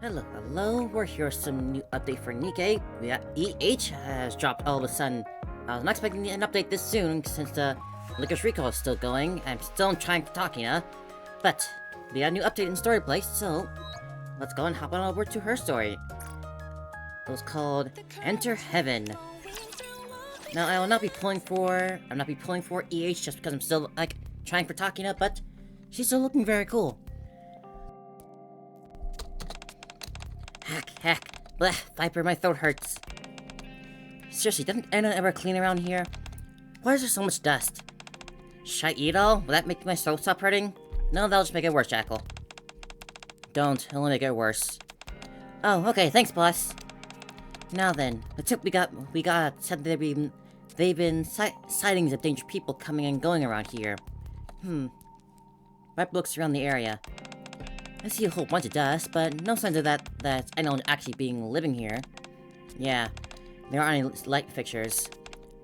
Hello, hello. We're here with some new update for Nikke. We got EH has dropped all of a sudden. I was not expecting an update this soon since the Licorice Recall is still going. I'm still trying to talk, but we got a new update in Story Place, so let's go and hop on over to her story. It was called Enter Heaven. Now I will not be pulling for EH just because I'm still trying for Takina, but she's still looking very cool. Heck. Blech, Viper, my throat hurts. Seriously, doesn't anyone ever clean around here? Why is there so much dust? Should I eat all? Will that make my throat stop hurting? No, that'll just make it worse, Jackal. Don't, it'll only make it worse. Oh, okay, thanks, boss. Now then, the tip we got said they've been sightings of dangerous people coming and going around here. Viper looks around the area. I see a whole bunch of dust, but no signs of that anyone actually living here. Yeah, there aren't any light fixtures.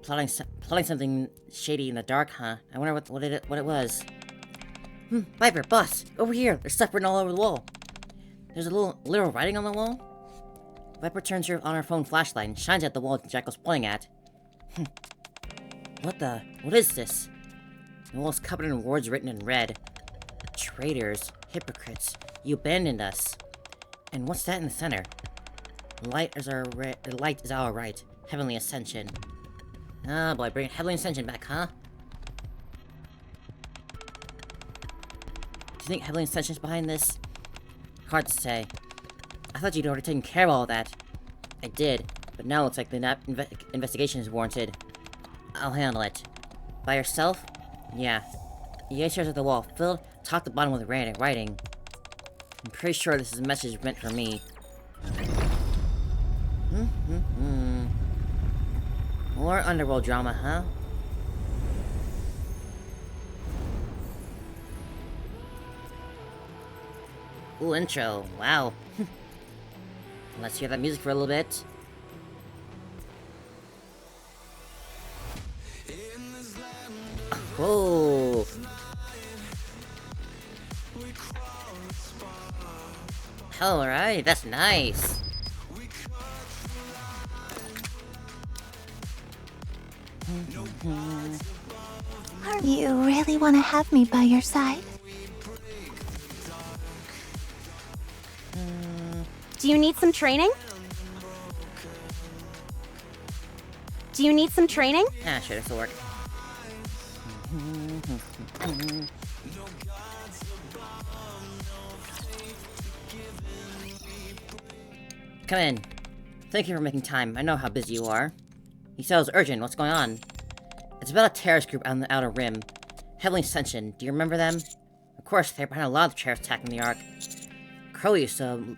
Plotting something shady in the dark, huh? I wonder what it was. Viper, boss, over here. There's stuff written all over the wall. There's a little writing on the wall. Viper turns on her phone flashlight and shines at the wall Jackal's pointing at. What is this? The wall's covered in words written in red. Traitors, hypocrites, you abandoned us. And what's that in the center? Light is our right. Heavenly Ascension. Ah, boy, bring Heavenly Ascension back, huh? Do you think Heavenly Ascension's behind this? Hard to say. I thought you'd already taken care of all that. I did, but now it looks like the investigation is warranted. I'll handle it. By yourself? Yeah. EA stares at the wall, filled top to bottom with writing. I'm pretty sure this is a message meant for me. More underworld drama, huh? Cool intro, wow. Let's hear that music for a little bit. Whoa! Alright, that's nice. You really want to have me by your side? Do you need some training? Ah, sure, this'll work. Come in. Thank you for making time. I know how busy you are. You said it was urgent. What's going on? It's about a terrorist group on the Outer Rim. Heavenly Ascension. Do you remember them? Of course, they're behind a lot of terrorists attacking the Ark. Crow used to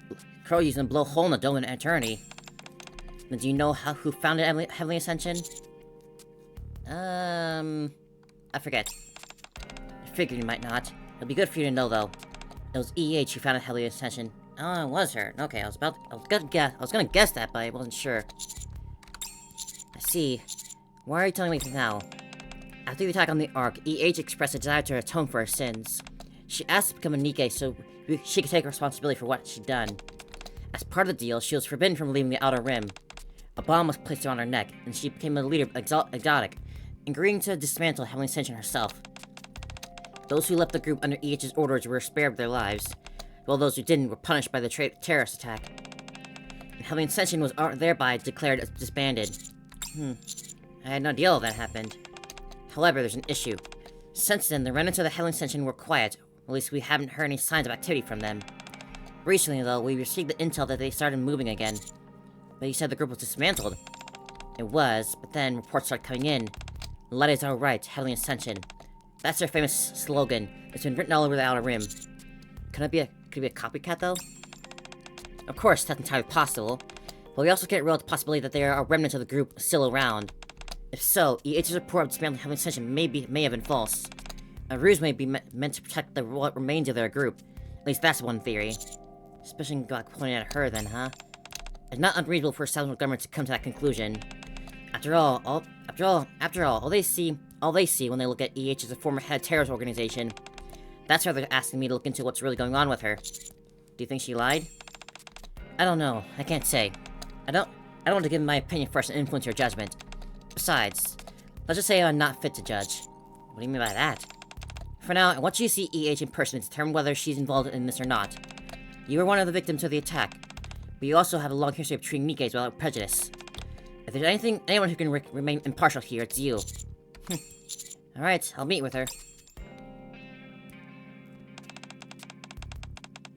blow a hole in the dome in eternity. But do you know who founded Heavenly Ascension? I forget. I figured you might not. It'll be good for you to know, though. It was EH who founded Heavenly Ascension. Oh, it was her. Okay, I was gonna guess that, but I wasn't sure. I see. Why are you telling me this now? After the attack on the Ark, EH expressed a desire to atone for her sins. She asked to become a Nikke so she could take responsibility for what she'd done. As part of the deal, she was forbidden from leaving the Outer Rim. A bomb was placed around her neck, and she became a leader of Exotic, agreeing to dismantle Heavenly Ascension herself. Those who left the group under EH's orders were spared their lives, while those who didn't were punished by the terrorist attack. And Heavenly Ascension was thereby declared disbanded. I had no idea all that happened. However, there's an issue. Since then, the remnants of the Heavenly Ascension were quiet, or at least we haven't heard any signs of activity from them. Recently, though, we received the intel that they started moving again. But you said the group was dismantled. It was, but then reports started coming in. Light is our right, Heavenly Ascension. That's their famous slogan. It's been written all over the Outer Rim. Could it be a copycat, though? Of course, that's entirely possible. But we also can't rule out the possibility that there are remnants of the group still around. If so, EH's report of dismantling Heavenly Ascension may have been false. A ruse may be meant to protect what remains of their group. At least that's one theory. Especially pointing at her, then, huh? It's not unreasonable for a establishment government to come to that conclusion. After all, all they see when they look at EH as a former head terrorist organization. That's why they're asking me to look into what's really going on with her. Do you think she lied? I don't know. I can't say. I don't want to give my opinion first and influence your judgment. Besides, let's just say I'm not fit to judge. What do you mean by that? For now, I want you to see EH in person to determine whether she's involved in this or not. You were one of the victims of the attack, but you also have a long history of treating Nikkes without prejudice. If there's anyone who can remain impartial here, it's you. Alright, I'll meet with her.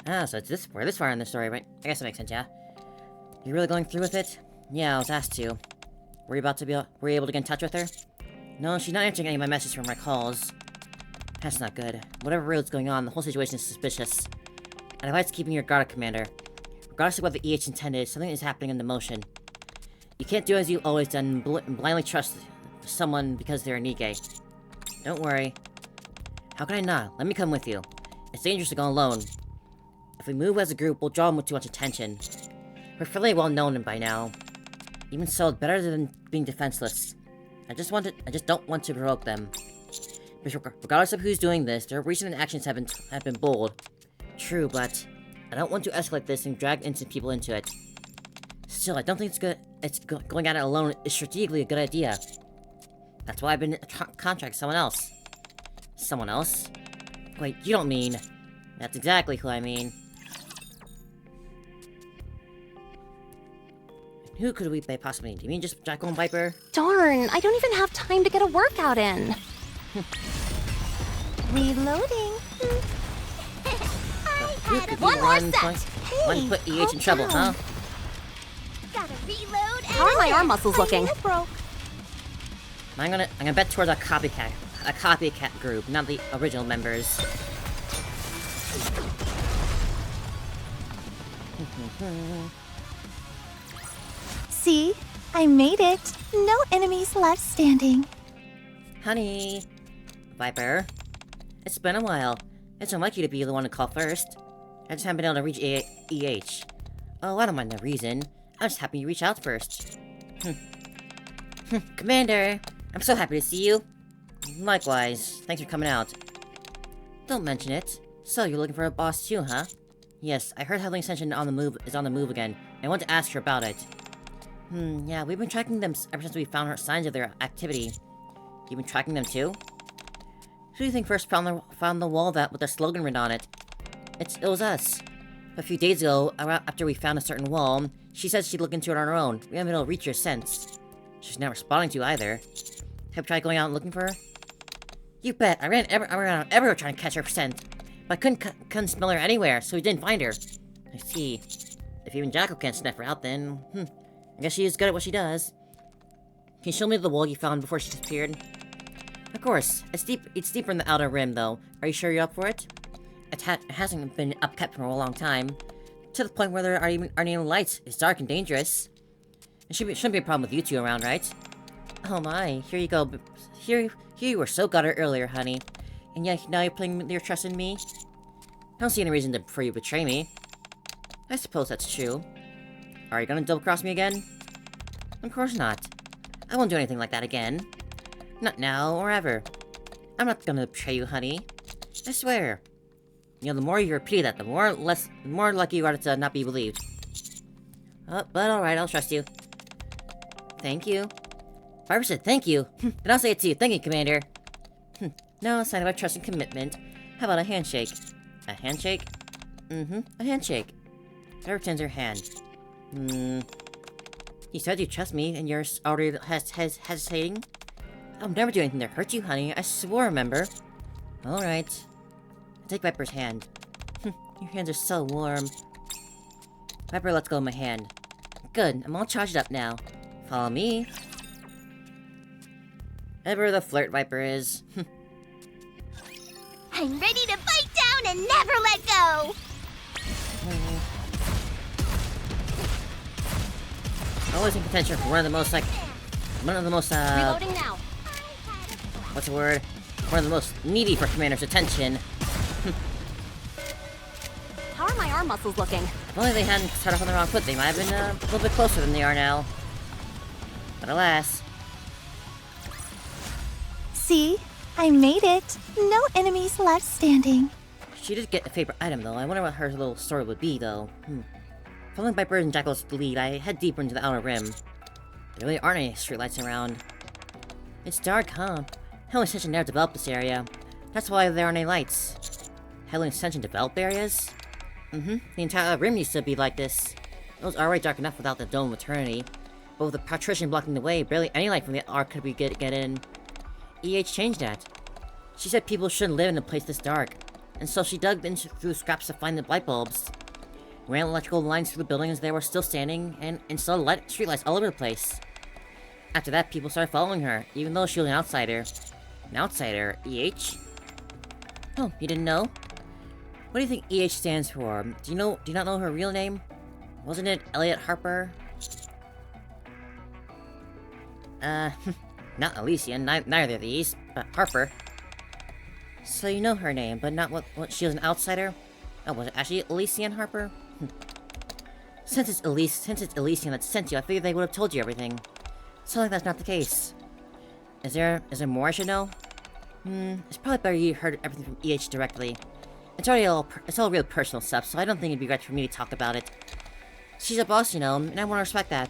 Ah, so we're this far in the story, right? I guess that makes sense, yeah? You really going through with it? Yeah, I was asked to. Were you able to get in touch with her? No, she's not answering any of my messages from my calls. That's not good. Whatever real's going on, the whole situation is suspicious. And advise keeping your guard, Commander. Regardless of what the EH intended, something is happening in the motion. You can't do as you've always done and blindly trust someone because they're a Nikke. Don't worry. How can I not? Let me come with you. It's dangerous to go alone. If we move as a group, we'll draw too much attention. We're fairly well known by now. Even so, it's better than being defenseless. I just don't want to provoke them. But regardless of who's doing this, their recent actions have been bold. True, but I don't want to escalate this and drag innocent people into it. Still, I don't think going at it alone is strategically a good idea. That's why I've been contracting someone else. Someone else? Wait, you don't mean... That's exactly who I mean. Who could we possibly mean? Do you mean just Jackal and Viper? Darn, I don't even have time to get a workout in. Reloading. Who could be One more set. One put EH in trouble, huh? Gotta reload. How are my arm muscles looking? Broke. I'm gonna bet towards a copycat group, not the original members. See? I made it. No enemies left standing. Honey! Viper. It's been a while. It's unlike you to be the one to call first. I just haven't been able to reach EH. Oh, I don't mind the reason. I'm just happy you reached out first. Commander! I'm so happy to see you. Likewise. Thanks for coming out. Don't mention it. So, you're looking for a boss too, huh? Yes, I heard Heavenly Ascension is on the move again. I want to ask her about it. Yeah, we've been tracking them ever since we found signs of their activity. You've been tracking them too? Who do you think first found the wall with the slogan written on it? It was us. A few days ago, after we found a certain wall, she said she'd look into it on her own. We haven't been able to reach her since. She's not responding to you either. Have you tried going out and looking for her? You bet. I ran everywhere trying to catch her scent. But I couldn't smell her anywhere, so we didn't find her. I see. If even Jackal can't sniff her out, then... I guess she is good at what she does. Can you show me the wall you found before she disappeared? Of course. It's deeper in the outer rim, though. Are you sure you're up for it? It hasn't been upkept for a long time. To the point where there aren't even lights. It's dark and dangerous. It shouldn't be a problem with you two around, right? Oh my, here you go. Here you were so gutted earlier, honey. And yet now you're putting your trust in me? I don't see any reason for you to betray me. I suppose that's true. Are you gonna double-cross me again? Of course not. I won't do anything like that again. Not now or ever. I'm not gonna betray you, honey. I swear. You know, the more you repeat that, the more likely you are to not be believed. But alright, I'll trust you. Thank you. Barbara said thank you. And I'll say it too. Thank you, Commander. Now a sign of our trust and commitment. How about a handshake? A handshake? A handshake. Sarah turns her hand. You said you trust me, and you're already hesitating? I'll never do anything to hurt you, honey. I swore, remember? Alright. I take Viper's hand. Your hands are so warm. Viper lets go of my hand. Good, I'm all charged up now. Follow me. Ever the flirt Viper is. I'm ready to bite down and never let go. Always in contention for one of the most Reloading now. what's the word? One of the most needy for Commander's attention. How are my arm muscles looking? If only they hadn't started off on the wrong foot, they might have been a little bit closer than they are now. But alas. See? I made it. No enemies left standing. She did get a favorite item, though. I wonder what her little story would be, though. Following Viper and Jackal's lead, I head deeper into the Outer Rim. There really aren't any streetlights around. It's dark, huh? Heavenly Ascension never developed this area. That's why there aren't any lights. Heavenly Ascension developed areas? The entire rim used to be like this. It was already dark enough without the Dome of Eternity. But with the Patrician blocking the way, barely any light from the Ark could we get in. EH changed that. She said people shouldn't live in a place this dark. And so she dug through scraps to find the light bulbs. Ran electrical lines through the buildings they were still standing, and installed streetlights all over the place. After that, people started following her, even though she was an outsider. An outsider? EH? Oh, you didn't know? What do you think EH stands for? Do you not know her real name? Wasn't it Elliot Harper? Not Elysian, neither of these, but Harper. So you know her name, but not what she was an outsider? Oh, was it actually Elysian Harper? Since it's Elysian that sent you, I figured they would have told you everything. Sounds like that's not the case. Is there more I should know? It's probably better you heard everything from EH directly. It's all real personal stuff, so I don't think it'd be right for me to talk about it. She's a boss, you know, and I want to respect that.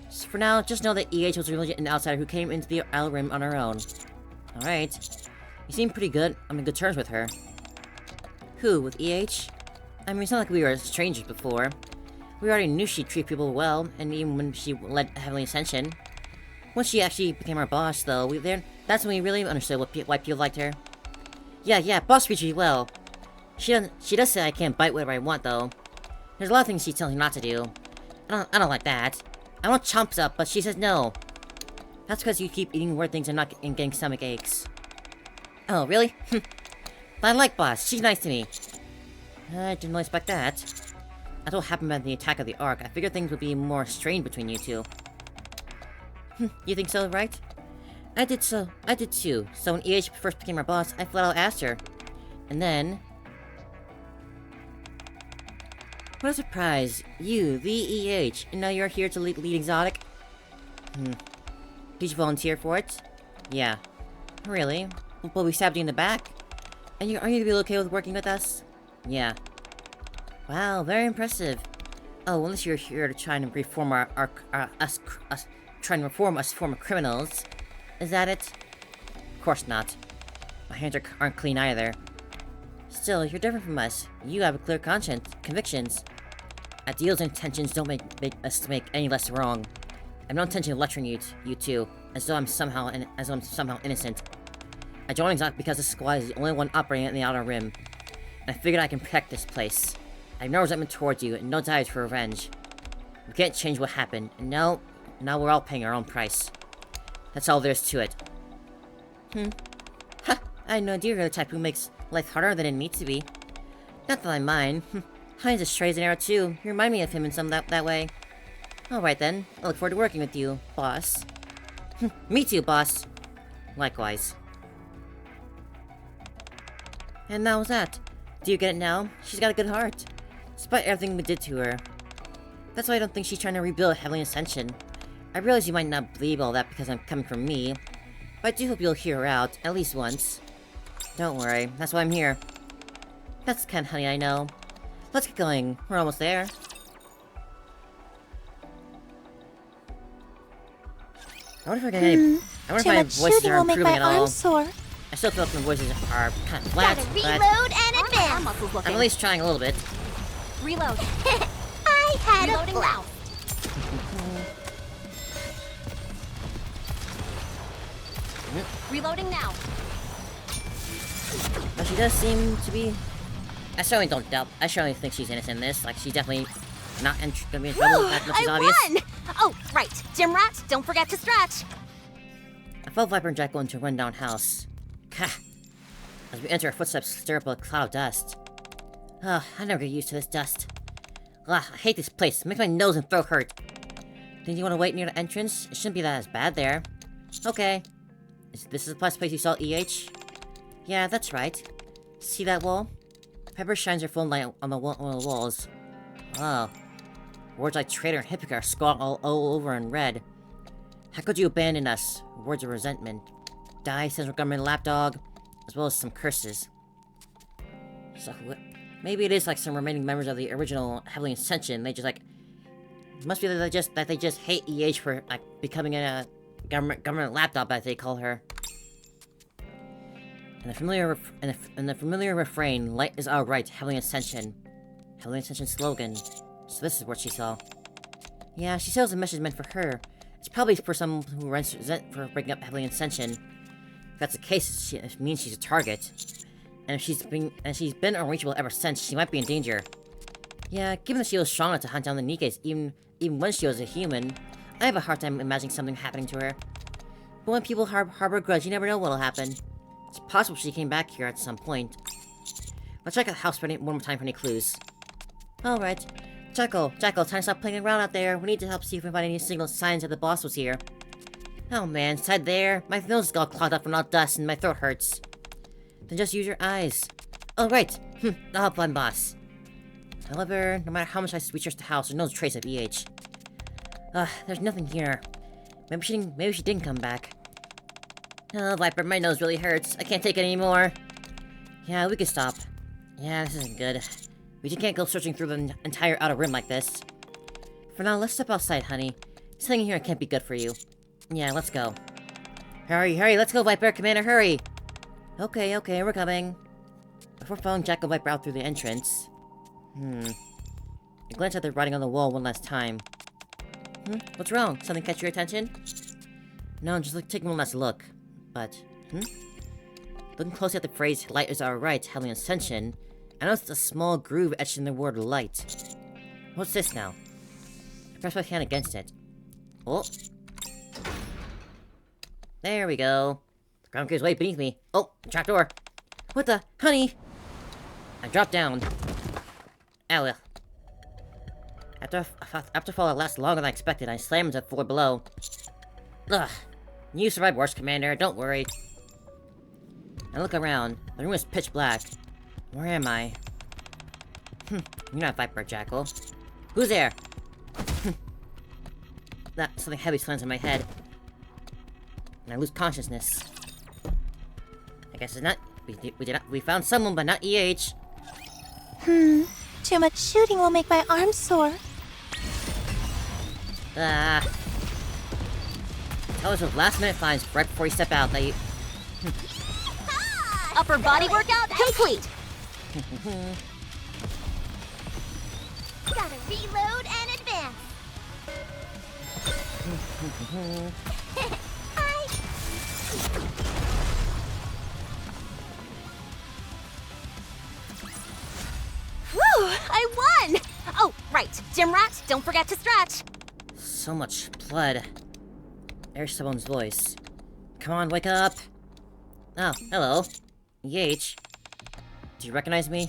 So for now, just know that EH was really an outsider who came into the Outer Rim on her own. Alright. You seem pretty good. I'm in good terms with her. Who? With EH? I mean, it's not like we were strangers before. We already knew she'd treat people well, and even when she led Heavenly Ascension. Once she actually became our boss, though, that's when we really understood why people liked her. Yeah, boss treats you well. She does say I can't bite whatever I want, though. There's a lot of things she tells me not to do. I don't like that. I want chomps up, but she says no. That's because you keep eating weird things and getting stomach aches. Oh, really? But I like Boss. She's nice to me. I didn't really expect that. That's what happened at the attack of the Ark. I figured things would be more strained between you two. You think so, right? I did too. So when EH first became our boss, I flat out asked her. And then... What a surprise. You, the EH, and now you're here to lead Exotic? Did you volunteer for it? Yeah. Really? Well, we stabbed you in the back. And are you gonna be okay with working with us? Yeah. Wow, very impressive. Oh, unless you're here to try and reform trying to reform us former criminals. Is that it? Of course not. My hands aren't clean either. Still, you're different from us. You have a clear conscience, convictions. Ideals and intentions don't make us make any less wrong. I have no intention of lecturing you two, as though I'm somehow innocent. I joined Exotic because this squad is the only one operating in the Outer Rim, and I figured I can protect this place. I have no resentment towards you, and no desires for revenge. We can't change what happened, and now we're all paying our own price. That's all there is to it. Ha! I had no idea you're the type who makes life harder than it needs to be. Not that I mind. Heinz is straight as an arrow too. You remind me of him in some that way. Alright then. I look forward to working with you, boss. Me too, boss. Likewise. And that was that. Do you get it now? She's got a good heart. Despite everything we did to her. That's why I don't think she's trying to rebuild Heavenly Ascension. I realize you might not believe all that because I'm coming from me. But I do hope you'll hear her out, at least once. Don't worry, that's why I'm here. That's the kind of honey I know. Let's get going. We're almost there. I wonder if I can I wonder if my voices are improving at all. Sore. I still feel like my voices are kind of flat, Gotta but reload and advance. I'm at least trying a little bit. Reload. I had Reloading a now. Reloading now. But she does seem to be... I certainly think she's innocent in this. Like, she's definitely not gonna be in trouble. That much is obvious. Won! Oh, right. Gym rat, don't forget to stretch. I followed Viper and Jackal into a rundown house. Kah! As we enter, our footsteps stir up a cloud of dust. Ugh, I never get used to this dust. Ugh, I hate this place. It makes my nose and throat hurt. Think you want to wait near the entrance? It shouldn't be that as bad there. Okay. This is the place you saw EH? Yeah, that's right. See that wall? Pepper shines her phone light on the walls. Oh. Words like traitor and hypocrite are scrawled all over in red. How could you abandon us? Words of resentment. Die, central government lapdog, as well as some curses. So Maybe it is like some remaining members of the original Heavenly Ascension. They just like must be that they just hate EH for like becoming a government lapdog, as they call her. And the familiar refrain, "Light is our right, Heavenly Ascension." Heavenly Ascension slogan. So this is what she saw. Yeah, she says the message meant for her. It's probably for someone who runs for breaking up Heavenly Ascension. If that's the case, it means she's a target. And if she's been unreachable ever since, she might be in danger. Yeah, given that she was strong enough to hunt down the Nikkes even when she was a human, I have a hard time imagining something happening to her. But when people harbor a grudge, you never know what'll happen. It's possible she came back here at some point. Let's check out the house one more time for any clues. Alright. Jackal, time to stop playing around out there. We need to help see if we can find any signs that the boss was here. Oh man, inside there. My nose is all clogged up from all dust and my throat hurts. Then just use your eyes. Oh right. I'll help find boss. However, no matter how much I research the house, there's no trace of EH. There's nothing here. Maybe she didn't come back. Oh, Viper, my nose really hurts. I can't take it anymore. Yeah, we could stop. Yeah, this isn't good. We just can't go searching through the entire outer rim like this. For now, let's step outside, honey. Staying here can't be good for you. Yeah, let's go. Hurry, let's go, Viper! Commander, hurry! Okay, we're coming. Before following Jack and Viper out through the entrance... I glanced at the writing on the wall one last time. What's wrong? Something catch your attention? No, just taking one last look. But, looking closely at the phrase, "Light is our right, Heavenly Ascension," I noticed a small groove etched in the word light. What's this now? I pressed my hand against it. Oh. There we go. The ground gives way beneath me. Oh, trapdoor. What the? Honey! I dropped down. Ow, well. After fall that lasted longer than I expected, I slammed into the floor below. Ugh. You survived worse, Commander. Don't worry. I look around. The room is pitch black. Where am I? You're not Viper, Jackal. Who's there? Something heavy slams on my head. And I lose consciousness. I guess it's not... We found someone, but not EH. Too much shooting will make my arms sore. Tell us of last-minute finds right before you step out that you... Upper body workout complete. Gotta reload and advance. Hi. Whew, I won! Oh, right. Gym rat, don't forget to stretch. So much blood. There's someone's voice. Come on, wake up! Oh, hello. EH. Do you recognize me?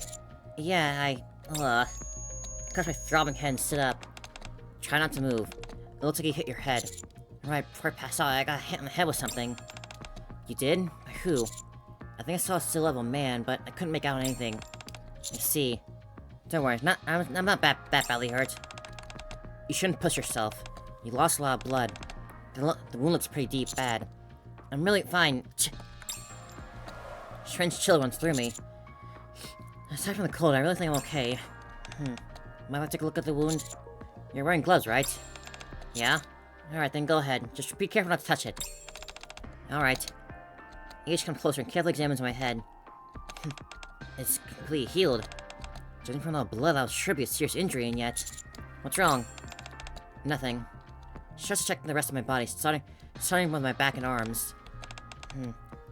Yeah, Crush my throbbing head and sit up. Try not to move. It looks like you hit your head. Right before I passed out, I got hit on the head with something. You did? By who? I think I saw a silhouette of a man, but I couldn't make out anything. I see. Don't worry, I'm not that badly hurt. You shouldn't push yourself. You lost a lot of blood. The wound looks pretty deep, bad. I'm really fine. Strange chill runs through me. Aside from the cold, I really think I'm okay. Might I take a look at the wound? You're wearing gloves, right? Yeah? Alright, then go ahead. Just be careful not to touch it. Alright. H comes closer and carefully examines my head. It's completely healed. Judging from the blood, that should be a serious injury, and yet... What's wrong? Nothing. Just checking the rest of my body, starting with my back and arms.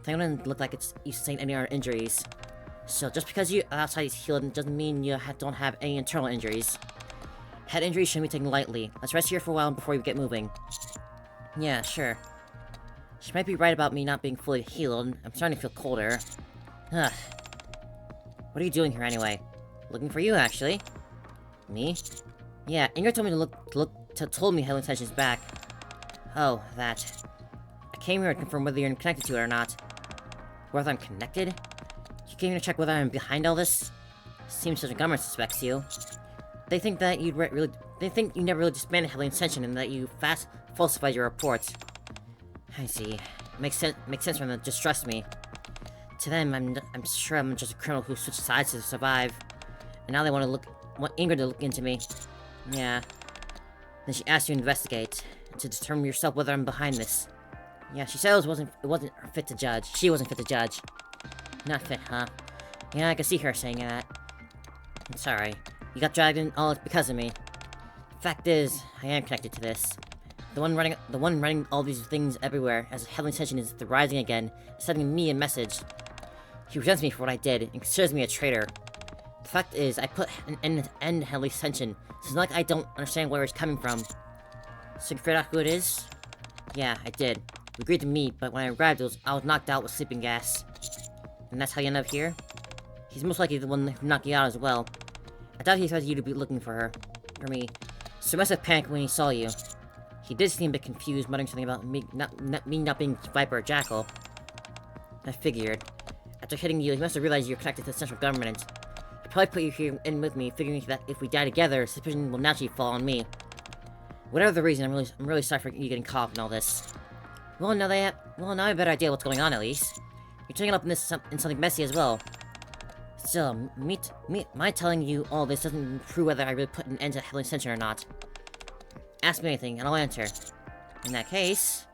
Thing doesn't look like you sustained any other injuries. So, just because you outside is healed doesn't mean you don't have any internal injuries. Head injuries shouldn't be taken lightly. Let's rest here for a while before we get moving. Yeah, sure. She might be right about me not being fully healed. I'm starting to feel colder. Ugh. What are you doing here anyway? Looking for you, actually. Me? Yeah, Ingrid told me told me Heavenly Ascension's back. Oh, that. I came here to confirm whether you're connected to it or not. Whether I'm connected? You came here to check whether I'm behind all this? Seems the government suspects you. They think that they think you never really disbanded Heavenly Ascension and that you falsified your reports. I see. Makes sense for them to distrust me. To them, I'm sure I'm just a criminal who switched sides to survive. And now they want Ingrid to look into me. Yeah. Then she asked you to investigate, to determine yourself whether I'm behind this. Yeah, she said it wasn't fit to judge. She wasn't fit to judge. Not fit, huh? Yeah, I can see her saying that. I'm sorry. You got dragged in all because of me. Fact is, I am connected to this. The one running all these things everywhere, as Heavenly Ascension is rising again, is sending me a message. He resents me for what I did, and considers me a traitor. The fact is, I put an end to Heavenly Ascension, so it's not like I don't understand where it's coming from. So you figured out who it is? Yeah, I did. We agreed to meet, but when I arrived, I was knocked out with sleeping gas. And that's how you end up here? He's most likely the one who knocked you out as well. I doubt he expected you to be looking for me. So he must have panicked when he saw you. He did seem a bit confused, muttering something about me not being Viper or Jackal. I figured. After hitting you, he must have realized you're connected to the central government. He probably put you here in with me, figuring that if we die together, suspicion will naturally fall on me. Whatever the reason, I'm really sorry for you getting caught up in all this. Well, now I have a better idea what's going on, at least. You're turning up in something messy as well. Still, my telling you all this doesn't prove whether I really put an end to Heavenly Ascension or not. Ask me anything, and I'll answer. In that case,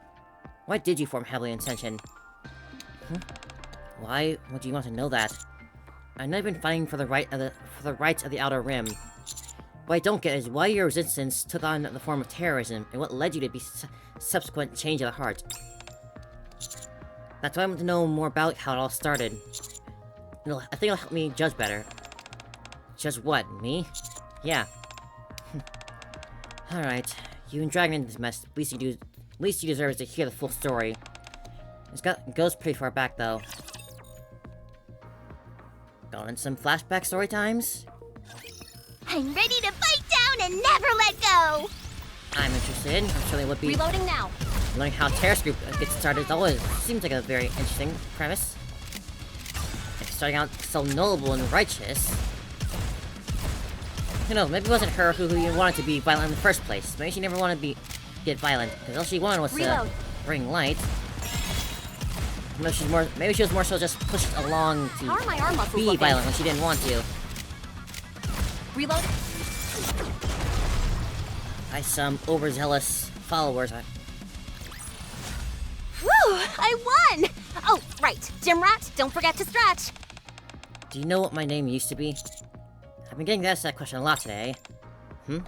why did you form Heavenly Ascension? Why would you want to know that? I've never been fighting for the rights of the Outer Rim. What I don't get is why your resistance took on the form of terrorism, and what led you to be subsequent change of the heart. That's why I want to know more about how it all started. I think it'll help me judge better. Judge what? Me? Yeah. Alright. You've been dragged into this mess. Least you deserve is to hear the full story. It goes pretty far back, though. Going in some flashback story times? I'm ready to fight down and never let go! I'm interested. I'm sure they would be. Reloading now. Learning how terrorist group gets started always seems like a very interesting premise. Like starting out so noble and righteous. Who knows, maybe it wasn't her who wanted to be violent in the first place. Maybe she never wanted to get violent, because all she wanted was to bring light. Maybe she was more so just pushed along to be violent when she didn't want to. Reload. By some overzealous followers. Woo! I won! Oh, right. Gym rat, don't forget to stretch. Do you know what my name used to be? I've been getting asked that question a lot today. It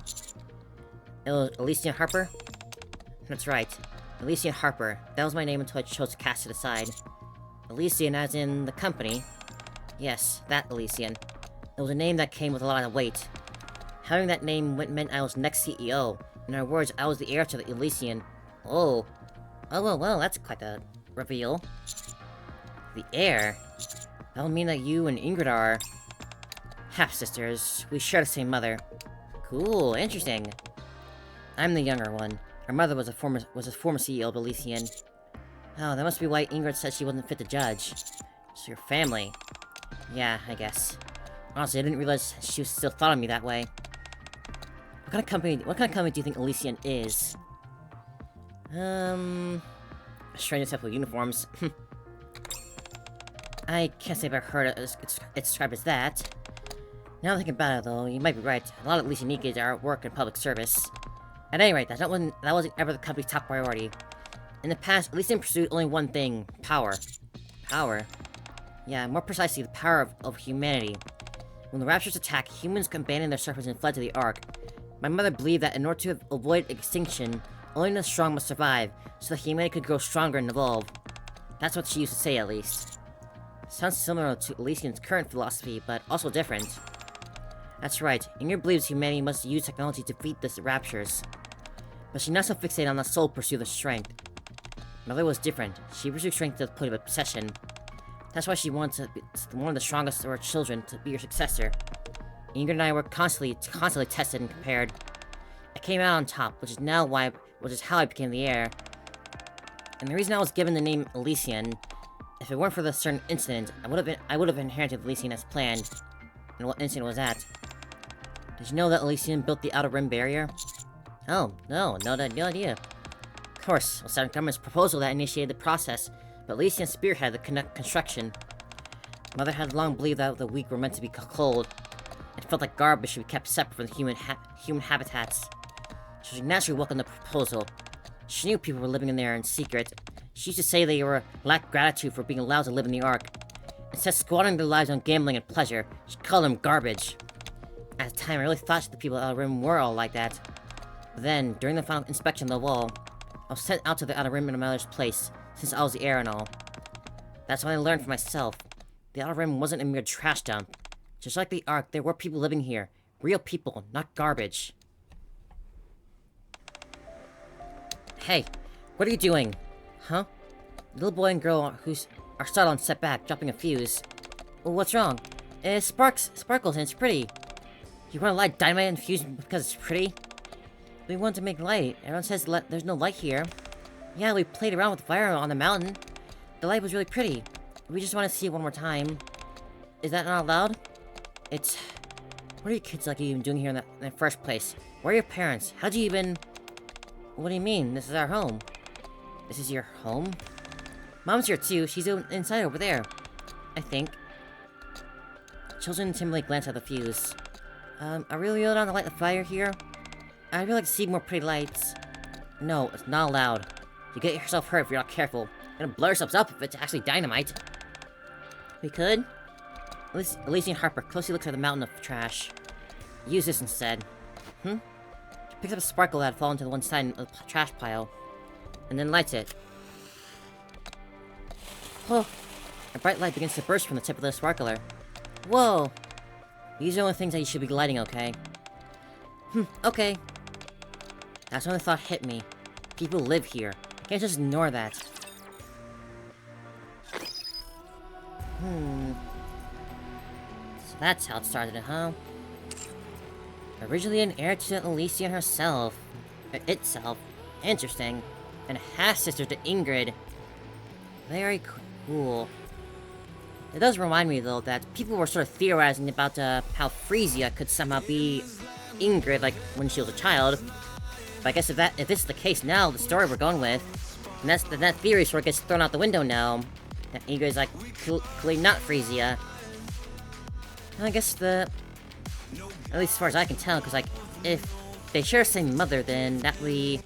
was Elysian Harper? That's right. Elysian Harper. That was my name until I chose to cast it aside. Elysian as in the company. Yes, that Elysian. It was a name that came with a lot of weight. Having that name meant I was next CEO. In other words, I was the heir to the Elysian. Oh. Oh, well, that's quite a reveal. The heir? That'll mean that you and Ingrid are half-sisters. We share the same mother. Cool, interesting. I'm the younger one. Our mother was a former CEO of Elysian. Oh, that must be why Ingrid said she wasn't fit to judge. It's your family. Yeah, I guess. Honestly, I didn't realize she still thought of me that way. What kind of company do you think Elysian is? A strange set of uniforms. I can't say if I've heard it described as that. Now that I think about it, though, you might be right. A lot of Elysian Nikke are at work in public service. At any rate, that wasn't ever the company's top priority. In the past, Elysian pursued only one thing: power. Power? Yeah, more precisely, the power of humanity. When the Raptures attacked, humans abandoned their surface and fled to the Ark. My mother believed that in order to avoid extinction, only the strong must survive, so that humanity could grow stronger and evolve. That's what she used to say, at least. Sounds similar to Elysian's current philosophy, but also different. That's right, Ingrid believes humanity must use technology to defeat the Raptures. But she's not so fixated on the sole pursuit of strength. Mother was different. She pursued strength to the point of obsession. That's why she wanted one of the strongest of her children to be her successor. Ingrid and I were constantly tested and compared. I came out on top, which is how I became the heir. And the reason I was given the name Elysian, if it weren't for the certain incident, I would have inherited Elysian as planned. And what incident was that? Did you know that Elysian built the Outer Rim barrier? Oh, no idea. Of course, it was the government's proposal that initiated the process, but Elysian spearheaded the construction. Mother had long believed that the weak were meant to be cold. It felt like garbage should be kept separate from the human habitats. She naturally welcomed the proposal. She knew people were living in there in secret. She used to say they lacked gratitude for being allowed to live in the Ark. Instead of squandering their lives on gambling and pleasure, she called them garbage. At the time, I really thought the people of the Outer Rim were all like that. But then, during the final inspection of the wall, I was sent out to the Outer Rim in my mother's place, since I was the heir and all. That's when I learned for myself. The Outer Rim wasn't a mere trash dump. Just like the Ark, there were people living here. Real people, not garbage. Hey, what are you doing? Huh? Little boy and girl are startled and set back, dropping a fuse. Well, what's wrong? It sparkles and it's pretty. You want to light dynamite and fuse because it's pretty? We want to make light. Everyone says there's no light here. Yeah, we played around with fire on the mountain. The light was really pretty. We just want to see it one more time. Is that not allowed? What are you kids like even doing here in the first place? Where are your parents? How'd you even... What do you mean? This is our home. This is your home? Mom's here too. She's inside over there. I think. Children timidly glance at the fuse. Are we really allowed to light the fire here? I'd really like to see more pretty lights. No, it's not allowed. You get yourself hurt if you're not careful. You're gonna blow yourselves up if it's actually dynamite. We could? Elise and Harper closely looks at the mountain of trash. Use this instead. She picks up a sparkle that had fallen to the one side of the trash pile, and then lights it. Oh! A bright light begins to burst from the tip of the sparkler. Whoa! These are the only things that you should be lighting, okay? Okay. That's when the thought hit me. People live here. I can't just ignore that. So that's how it started, huh? Originally an heir to Elysian herself. Itself. Interesting. And a half-sister to Ingrid. Very cool. It does remind me, though, that people were sort of theorizing about how Frisia could somehow be Ingrid, like, when she was a child. But I guess if this is the case now, the story we're going with, and that theory sort of gets thrown out the window now. That Ingrid's, like, clearly not Frisia. I guess at least as far as I can tell, because, like, if they share the same mother, then that would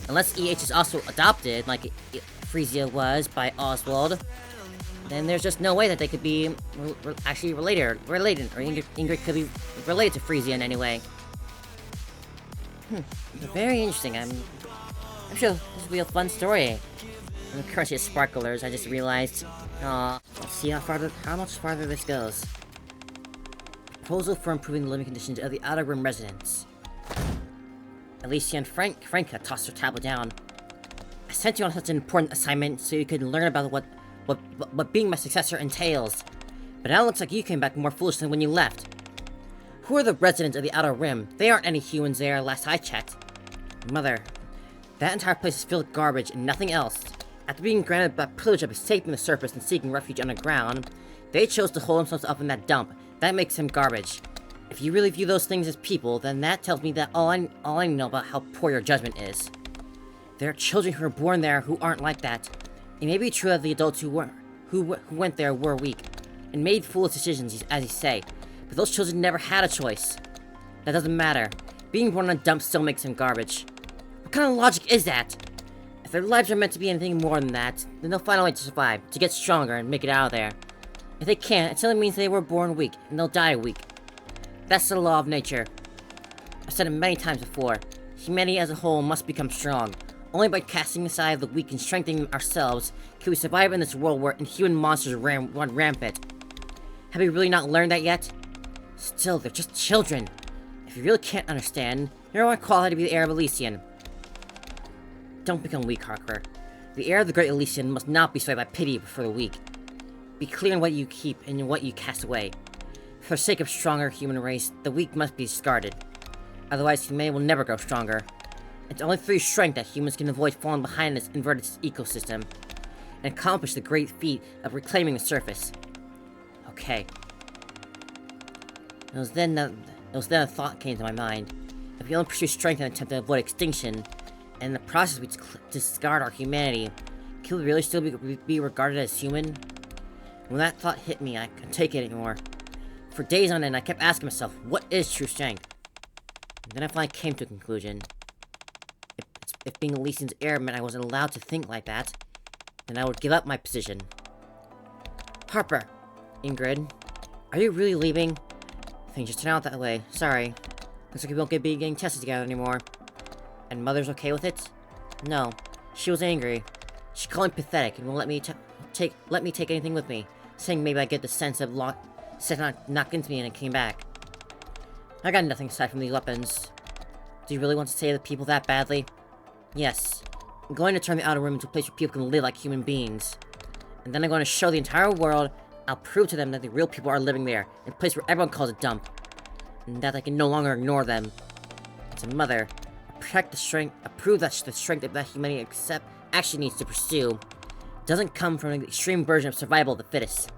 unless EH is also adopted, like Frisia was by Oswald, then there's just no way that they could be actually related, or Ingrid could be related to Frisia in any way. Very interesting. I'm sure this will be a fun story. I'm currently at Sparklers, I just realized. Let's see how much farther this goes. Proposal for improving the living conditions of the Outer Rim residents. Alicia and Franca tossed her tablet down. I sent you on such an important assignment so you could learn about what being my successor entails. But now it looks like you came back more foolish than when you left. Who are the residents of the Outer Rim? They aren't any humans there, last I checked. Mother, that entire place is filled with garbage and nothing else. After being granted the privilege of escaping the surface and seeking refuge underground, they chose to hold themselves up in that dump. That makes them garbage. If you really view those things as people, then that tells me that all I know about how poor your judgment is. There are children who are born there who aren't like that. It may be true that the adults who went there were weak, and made foolish decisions, as you say, but those children never had a choice. That doesn't matter. Being born in a dump still makes them garbage. What kind of logic is that? If their lives are meant to be anything more than that, then they'll find a way to survive, to get stronger, and make it out of there. If they can't, it simply means they were born weak, and they'll die weak. That's the law of nature. I've said it many times before. Humanity as a whole must become strong. Only by casting aside the weak and strengthening ourselves can we survive in this world where inhuman monsters run rampant. Have you really not learned that yet? Still, they're just children. If you really can't understand, you're not qualified to be the heir of Elysian. Don't become weak, Harker. The heir of the great Elysian must not be swayed by pity for the weak. Be clear in what you keep and in what you cast away. For the sake of a stronger human race, the weak must be discarded. Otherwise, humanity will never grow stronger. It's only through strength that humans can avoid falling behind this inverted ecosystem, and accomplish the great feat of reclaiming the surface. Okay. It was then a thought came to my mind. If we only pursue strength and attempt to avoid extinction, and in the process we discard our humanity, can we really still be regarded as human? When that thought hit me, I couldn't take it anymore. For days on end, I kept asking myself, what is true strength? And then I finally came to a conclusion. If being Elysian's heir meant I wasn't allowed to think like that, then I would give up my position. Harper! Ingrid, are you really leaving? Things just turned out that way. Sorry. Looks like we won't be getting tested together anymore. And Mother's okay with it? No. She was angry. She called me pathetic and won't let me take anything with me, saying maybe I get the sense of knocked into me and it came back. I got nothing aside from these weapons. Do you really want to save the people that badly? Yes. I'm going to turn the outer room into a place where people can live like human beings. And then I'm going to show the entire world, I'll prove to them that the real people are living there, in a place where everyone calls a dump. And that I can no longer ignore them. As a mother, I prove that the strength of that humanity actually needs to pursue doesn't come from an extreme version of survival of the fittest,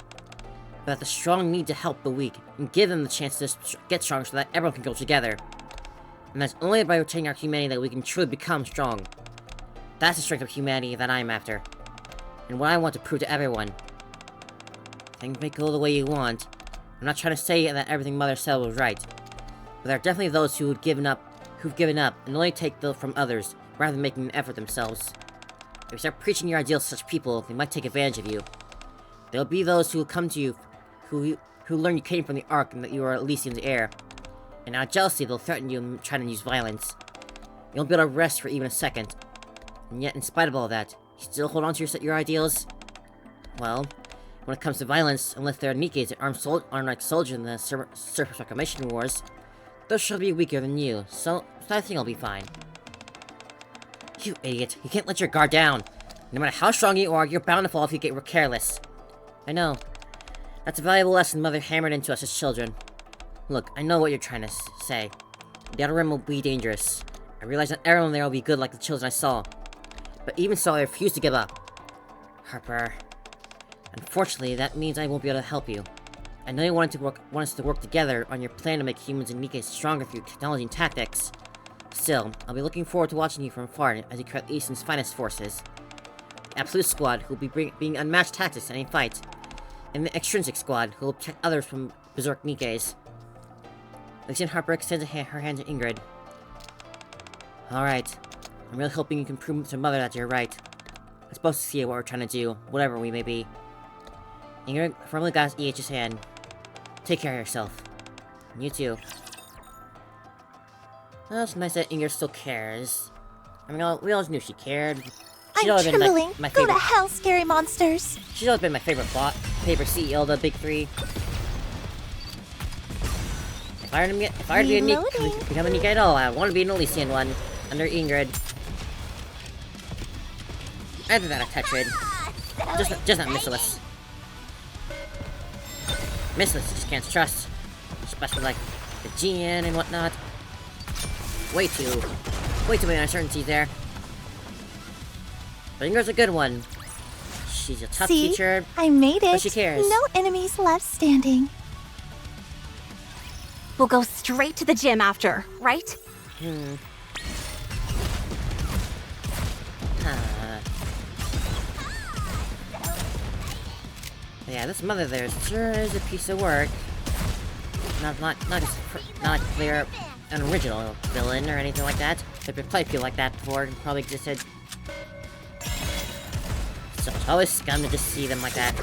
but that the strong need to help the weak, and give them the chance to get strong so that everyone can go together. And that's only by retaining our humanity that we can truly become strong. That's the strength of humanity that I'm after, and what I want to prove to everyone. Things may go the way you want. I'm not trying to say that everything Mother said was right, but there are definitely those who've given up and only take from others, rather than making an effort themselves. If you start preaching your ideals to such people, they might take advantage of you. There'll be those who will come to you, who learn you came from the Ark and that you are Elysian's heir. And out of jealousy, they'll threaten you and try to use violence. You won't be able to rest for even a second. And yet, in spite of all that, you still hold on to your ideals? Well, when it comes to violence, unless they're Nikkes armed like soldiers in the Surface Reclamation Wars, those shall be weaker than you, so I think I'll be fine. You idiot, you can't let your guard down. No matter how strong you are, you're bound to fall if you get careless. I know. That's a valuable lesson Mother hammered into us as children. Look, I know what you're trying to say. The Outer Rim will be dangerous. I realize not everyone there will be good like the children I saw. But even so, I refuse to give up. Harper. Unfortunately, that means I won't be able to help you. I know you want us to work together on your plan to make humans and Nikke stronger through technology and tactics. Still, I'll be looking forward to watching you from afar as you create Easton's finest forces. The Absolute Squad, who will be bringing unmatched tactics in any fight. And the Extrinsic Squad, who will protect others from berserk Nikkes. Lieutenant Harper extends her hand to Ingrid. Alright. I'm really hoping you can prove to Mother that you're right. I'm supposed to see what we're trying to do, whatever we may be. Ingrid firmly grasps EH's hand. Take care of yourself. And you too. Well, it's nice that Ingrid still cares. I mean, we always knew she cared. She's I'm trembling. Been, like, Go to hell, scary monsters. She's always been my favorite CEO of the big three. If I were to be become a Nikke at all, I want to be an Elysian one, under Ingrid. Either that or Tetrad. Just not Missilus. Missilus just can't trust. Especially like the GN and whatnot. Way too many uncertainties there. But Ingrid's a good one. She's a tough teacher. I made it. But she cares. No enemies left standing. We'll go straight to the gym after, right? Yeah, this Mother there sure is a piece of work. Not clear an original villain or anything like that. There've been plenty of people like that before and probably existed. So it's always scum to just see them like that.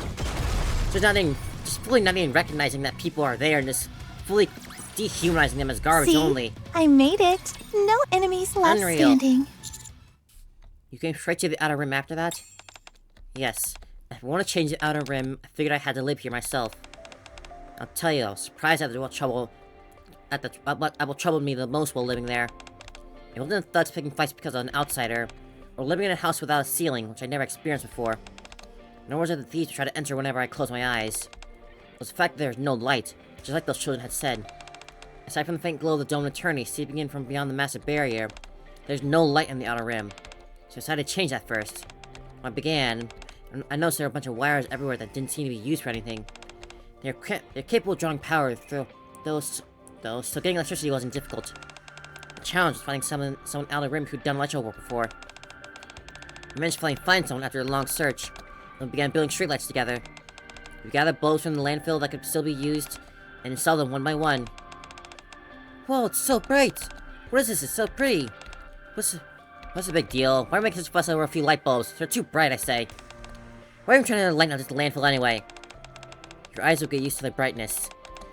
Just fully not even recognizing that people are there and just fully dehumanizing them as garbage only. I made it. No enemies left standing. You came straight to the Outer Rim after that? Yes. If I want to change the Outer Rim, I figured I had to live here myself. I'll tell you, I was surprised at what troubled me the most while living there. It wasn't thugs picking fights because of an outsider, or living in a house without a ceiling, which I never experienced before. Nor was it the thieves who tried to enter whenever I closed my eyes. It was the fact that there was no light, just like those children had said. Aside from the faint glow of the dome of eternity seeping in from beyond the massive barrier, there's no light in the Outer Rim. So I decided to change that first. When I began, I noticed there were a bunch of wires everywhere that didn't seem to be used for anything. They're capable of drawing power through those, so getting electricity wasn't difficult. The challenge was finding someone Outer Rim who'd done electrical work before. I managed to finally find someone after a long search, and we began building streetlights together. We gathered bulbs from the landfill that could still be used, and install them one by one. Whoa, it's so bright! What is this? It's so pretty! What's the big deal? Why make such a fuss over a few light bulbs? They're too bright, I say. Why are you trying to lighten up this landfill anyway? Your eyes will get used to the brightness.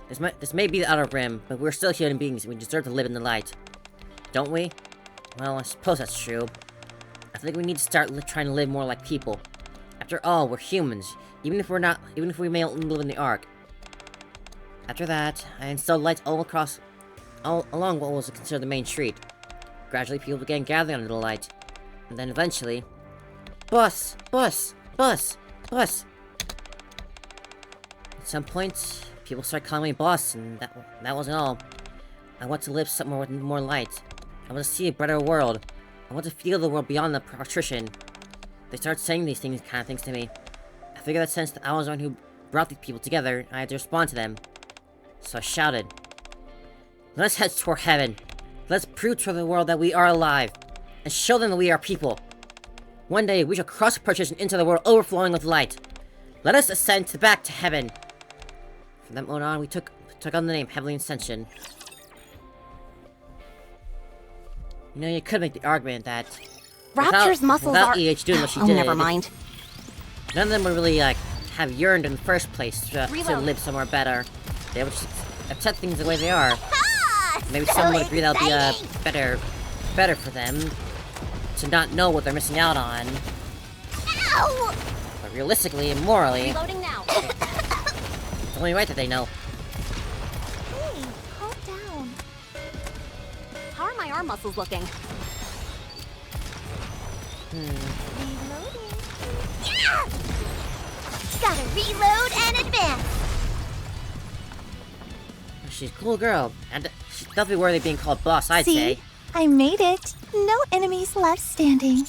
This may be the outer rim, but we're still human beings and we deserve to live in the light. Don't we? Well, I suppose that's true. I think we need to start trying to live more like people. After all, we're humans, even if we may only live in the Ark. After that, I installed lights all along what was considered the main street. Gradually, people began gathering under the light. And then eventually... Bus! Bus! Bus! Bus! At some point, people started calling me boss, and that wasn't all. I want to live somewhere with more light. I want to see a better world. I want to feel the world beyond the partition. They started saying these kind of things to me. I figured that since I was the one who brought these people together, I had to respond to them. So I shouted, "Let's head toward heaven. Let's prove to the world that we are alive, and show them that we are people. One day, we shall cross the partition into the world overflowing with light. Let us ascend back to heaven." From that moment on, we took on the name Heavenly Ascension. You know, you could make the argument that Rapture's muscles are... without EH doing what she oh, did, never mind. none of them would really, have yearned in the first place to Reload. live somewhere better. They would just accept things the way they are. Ah, Maybe so someone would agree that would be, exciting. better for them to not know what they're missing out on. Ow! But realistically and morally, Reloading now. it's only right that they know. Hey, calm down. How are my arm muscles looking? Reloading. Yeah! Gotta reload and advance. She's a cool girl, and she's definitely worthy of being called boss, I'd See? say. I made it. No enemies left standing.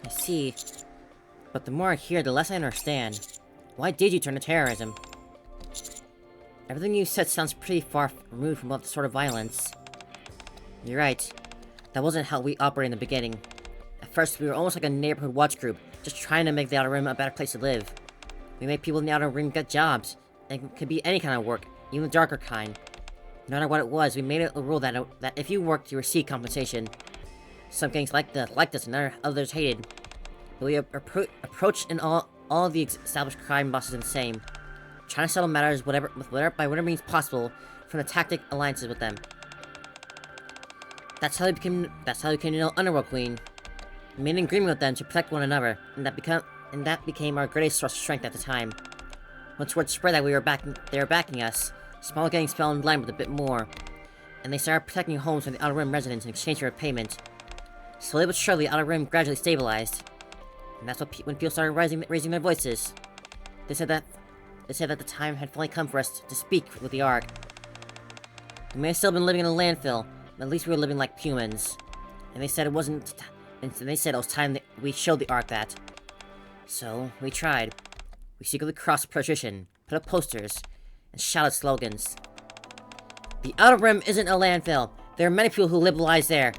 I see. But the more I hear, the less I understand. Why did you turn to terrorism? Everything you said sounds pretty far removed from that sort of violence. You're right. That wasn't how we operated in the beginning. At first, we were almost like a neighborhood watch group, just trying to make the Outer Rim a better place to live. We made people in the Outer Rim get jobs. And it could be any kind of work, even the darker kind. No matter what it was, we made it a rule that if you worked, you received compensation. Some gangs liked us and others hated. But we approached in all of the established crime bosses the same. Trying to settle matters by whatever means possible from the tactic alliances with them. That's how we became the Underworld Queen. We made an agreement with them to protect one another, and that became our greatest source of strength at the time. Once word spread that they were backing us, small gangs fell in line with a bit more, and they started protecting homes from the Outer Rim residents in exchange for a payment. Slowly but surely, the Outer Rim gradually stabilized, and that's when people started raising their voices. They said that the time had finally come for us to speak with the Ark. We may have still been living in a landfill, but at least we were living like humans. And they said it was time that we showed the Ark that. So, we tried. We secretly crossed the partition, put up posters, and shouted slogans. The Outer Rim isn't a landfill. There are many people who live lives there.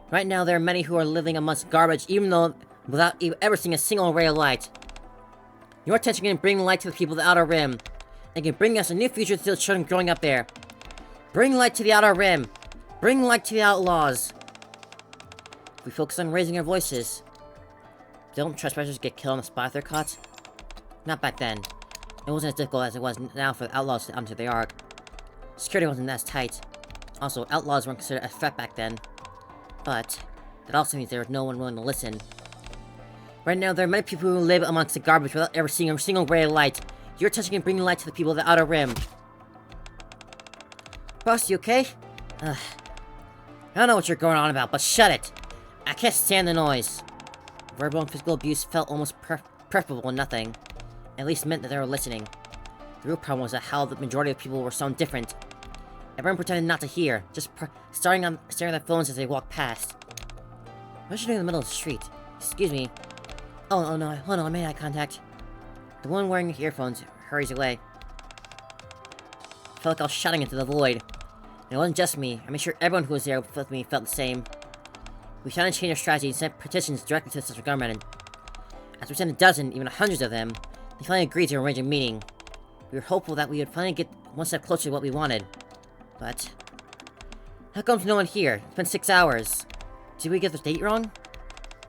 Right now, there are many who are living amongst garbage, without ever seeing a single ray of light. Your attention can bring light to the people of the Outer Rim, and can bring us a new future to the children growing up there. Bring light to the Outer Rim. Bring light to the outlaws. If we focus on raising our voices, don't trespassers get killed on the spot if they're caught? Not back then. It wasn't as difficult as it was now for the outlaws to enter the Ark. Security wasn't as tight. Also, outlaws weren't considered a threat back then. But that also means there was no one willing to listen. Right now, there are many people who live amongst the garbage without ever seeing a single ray of light. Your attention can bring light to the people of the Outer Rim. Boss, you okay? I don't know what you're going on about, but shut it! I can't stand the noise. Verbal and physical abuse felt almost preferable to nothing. At least meant that they were listening. The real problem was that how the majority of people were so different. Everyone pretended not to hear, just staring at their phones as they walked past. What are you doing in the middle of the street? Excuse me. Oh no, hold on, I made eye contact. The one wearing earphones hurries away. I felt like I was shouting into the void. And it wasn't just me. I made sure everyone who was there with me felt the same. We tried to change our strategy and sent petitions directly to the central government. After we sent a dozen, even hundreds of them, they finally agreed to arrange a meeting. We were hopeful that we would finally get one step closer to what we wanted. But... how come's no one here? It's been 6 hours. Did we get the date wrong?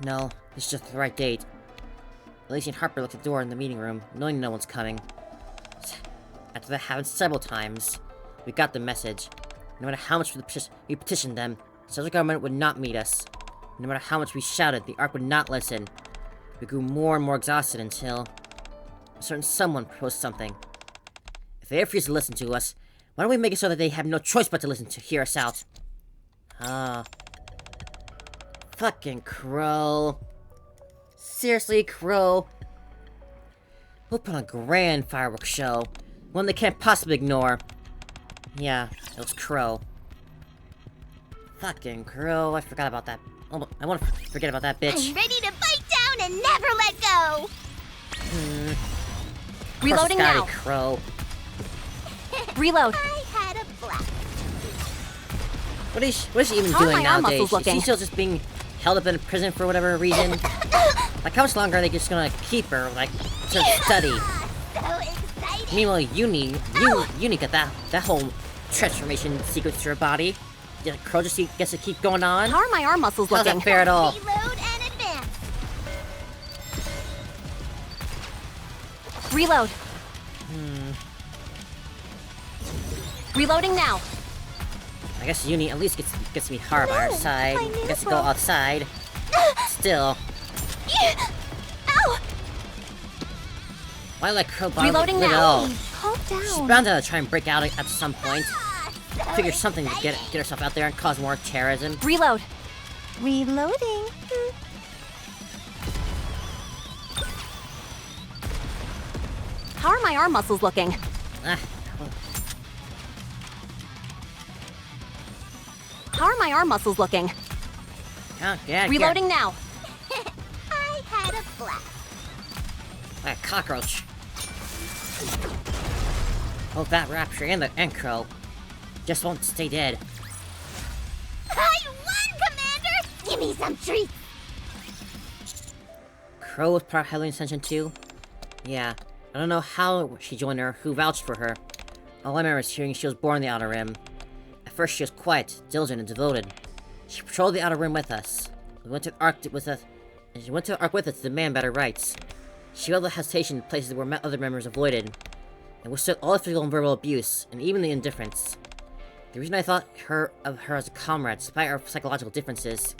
No, it's just the right date. Lacey and Harper looked at the door in the meeting room, knowing no one's coming. After that happened several times, we got the message. No matter how much we petitioned them, the central government would not meet us. No matter how much we shouted, the Ark would not listen. We grew more and more exhausted until... a certain someone proposed something. If they refuse to listen to us, why don't we make it so that they have no choice but to listen to hear us out? Ah. Fucking Crow. Seriously, Crow? We'll put on a grand fireworks show. One they can't possibly ignore. Yeah, it was Crow. Fucking Crow, I forgot about that. Oh, I want to forget about that bitch. I'm ready to bite down and never let go! Reloading Scotty now. Crow. Reload. I had a blast. What is she even How are doing my arm nowadays? muscles Is she looking? still just being held up in a prison for whatever reason? Like, how much longer are they just gonna keep her, like, to study? So exciting! Meanwhile, Uni got that whole transformation sequence to her body. Yeah, Crow just gets to keep going on. How are my arm muscles How's looking? that fair at all? Reload and advance! Reload. Reloading now. I guess Uni at least gets to be hard by her No, side. my Gets to go nipple. outside. Still, Ow! why let Crow bother Reloading live at now. all? Calm She's down. bound to try and break out at some point. So Figure something to get exciting. herself out there and cause more terrorism. Reload. Reloading. How are my arm muscles looking? Ah, How are my arm muscles looking? oh, yeah, Reloading now. I had a blast. Like a cockroach. Oh, that Rapture and Crow just won't stay dead. I won, Commander! Give me some treats! Crow was part of Heavenly Ascension too? Yeah, I don't know how she joined her, who vouched for her. All I remember is hearing she was born in the Outer Rim. At first she was quiet, diligent, and devoted. She patrolled the Outer Rim with us. We went to the Ark with us, and she went to the Ark with us to demand better rights. She felt the hesitation in places where other members avoided, and withstood all the physical and verbal abuse, and even the indifference. The reason I thought of her as a comrade, despite our psychological differences,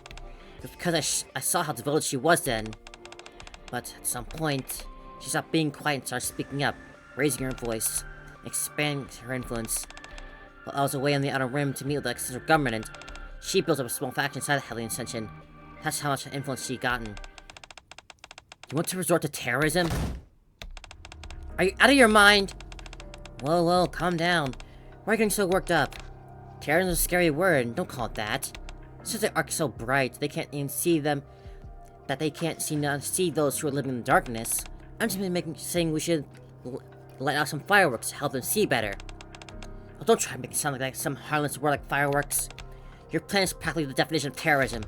was because I saw how devoted she was then. But at some point, she stopped being quiet and started speaking up, raising her voice, expanding her influence. While I was away on the Outer Rim to meet with the central government, she built up a small faction inside the Heavenly Ascension. That's how much influence she'd gotten. You want to resort to terrorism? Are you out of your mind? Whoa, calm down. Why are you getting so worked up? Terrorism is a scary word, don't call it that. Since the Ark is so bright, they can't even see them, that they can't see those who are living in the darkness. I'm just saying we should let out some fireworks to help them see better. Oh, don't try to make it sound like some harmless word like fireworks. Your plan is practically the definition of terrorism.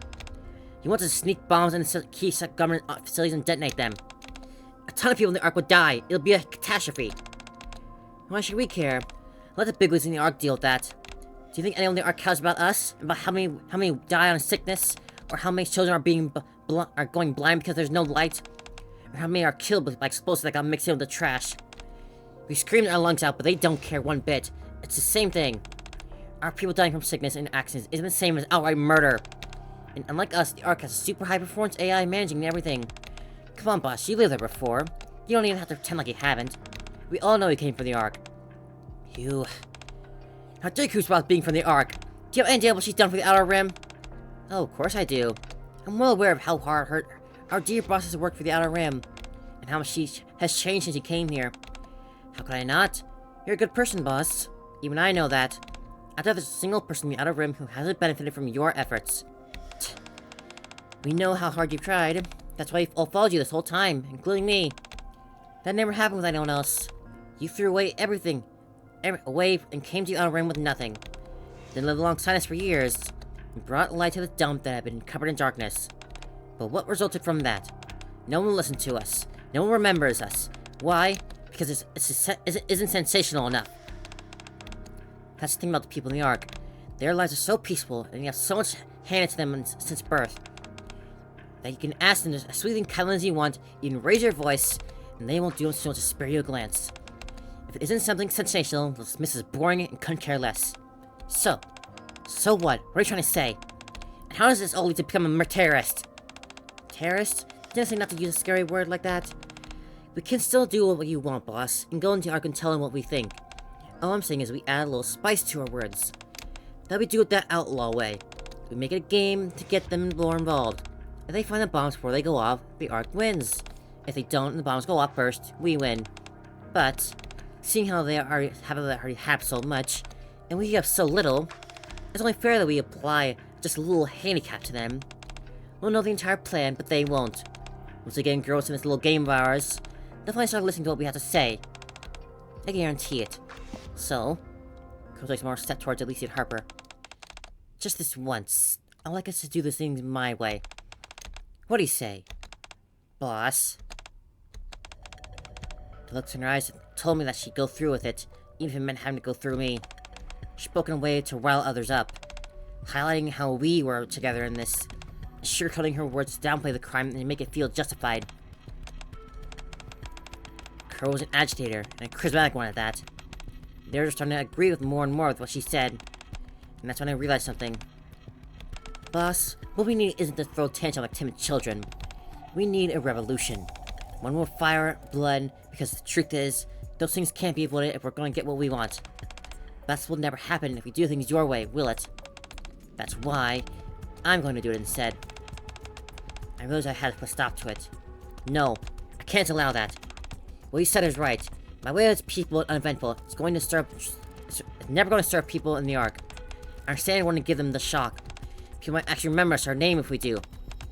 You want to sneak bombs into key government facilities and detonate them. A ton of people in the Ark would die. It'll be a catastrophe. Why should we care? Let the bigwigs in the Ark deal with that. Do you think anyone in the Ark cares about us? About how many die on sickness? Or how many children are going blind because there's no light? Or how many are killed by explosives that got mixed in with the trash? We scream our lungs out, but they don't care one bit. It's the same thing. Our people dying from sickness and accidents isn't the same as outright murder. And unlike us, the Ark has a super high-performance AI managing everything. Come on, boss, you lived there before. You don't even have to pretend like you haven't. We all know you came from the Ark. You... How dare you about being from the Ark? Do you have any idea what she's done for the Outer Rim? Oh, of course I do. I'm well aware of how hard our dear boss has worked for the Outer Rim, and how much she has changed since he came here. How could I not? You're a good person, boss. Even I know that. I doubt there's a single person in the Outer Rim who hasn't benefited from your efforts. We know how hard you've tried. That's why we've all followed you this whole time, including me. That never happened with anyone else. You threw away everything, away and came to the Outer Rim with nothing. Then lived alongside us for years, and brought light to the dump that had been covered in darkness. But what resulted from that? No one listened to us. No one remembers us. Why? because it isn't sensational enough. That's the thing about the people in the Ark. Their lives are so peaceful, and you have so much handed to them since birth, that you can ask them as sweetly and kindly as you want, you can raise your voice, and they won't do so much as spare you a glance. If it isn't something sensational, they'll dismiss as boring and couldn't care less. So what? What are you trying to say? And how does this all lead to become a terrorist? Terrorist? Didn't I say not to use a scary word like that? We can still do what you want, boss, and go into the Ark and tell them what we think. All I'm saying is we add a little spice to our words. That we do it that outlaw way. We make it a game to get them more involved. If they find the bombs before they go off, the Ark wins. If they don't and the bombs go off first, we win. But, seeing how they already have so much, and we have so little, it's only fair that we apply just a little handicap to them. We'll know the entire plan, but they won't. Once they get engrossed in this little game of ours, they'll finally start listening to what we have to say. I guarantee it. So, Crow takes more step towards Alicia and Harper. Just this once, I'd like us to do the things my way. What do you say, boss? The looks in her eyes told me that she'd go through with it, even if it meant having to go through me. She spoke in a way to rile others up, highlighting how we were together in this, sugarcoating her words to downplay the crime and make it feel justified. Crow was an agitator, and a charismatic one at that. They were starting to agree with more and more with what she said, and that's when I realized something. Boss, what we need isn't to throw tantrum like timid children. We need a revolution. One more fire, blood, because the truth is, those things can't be avoided if we're going to get what we want. That will never happen if we do things your way, will it? That's why I'm going to do it instead. I realized I had to put a stop to it. No, I can't allow that. What you said is right. My way is peaceful and uneventful. It's never going to serve people in the Ark. I understand I want to give them the shock. People might actually remember us, our name if we do.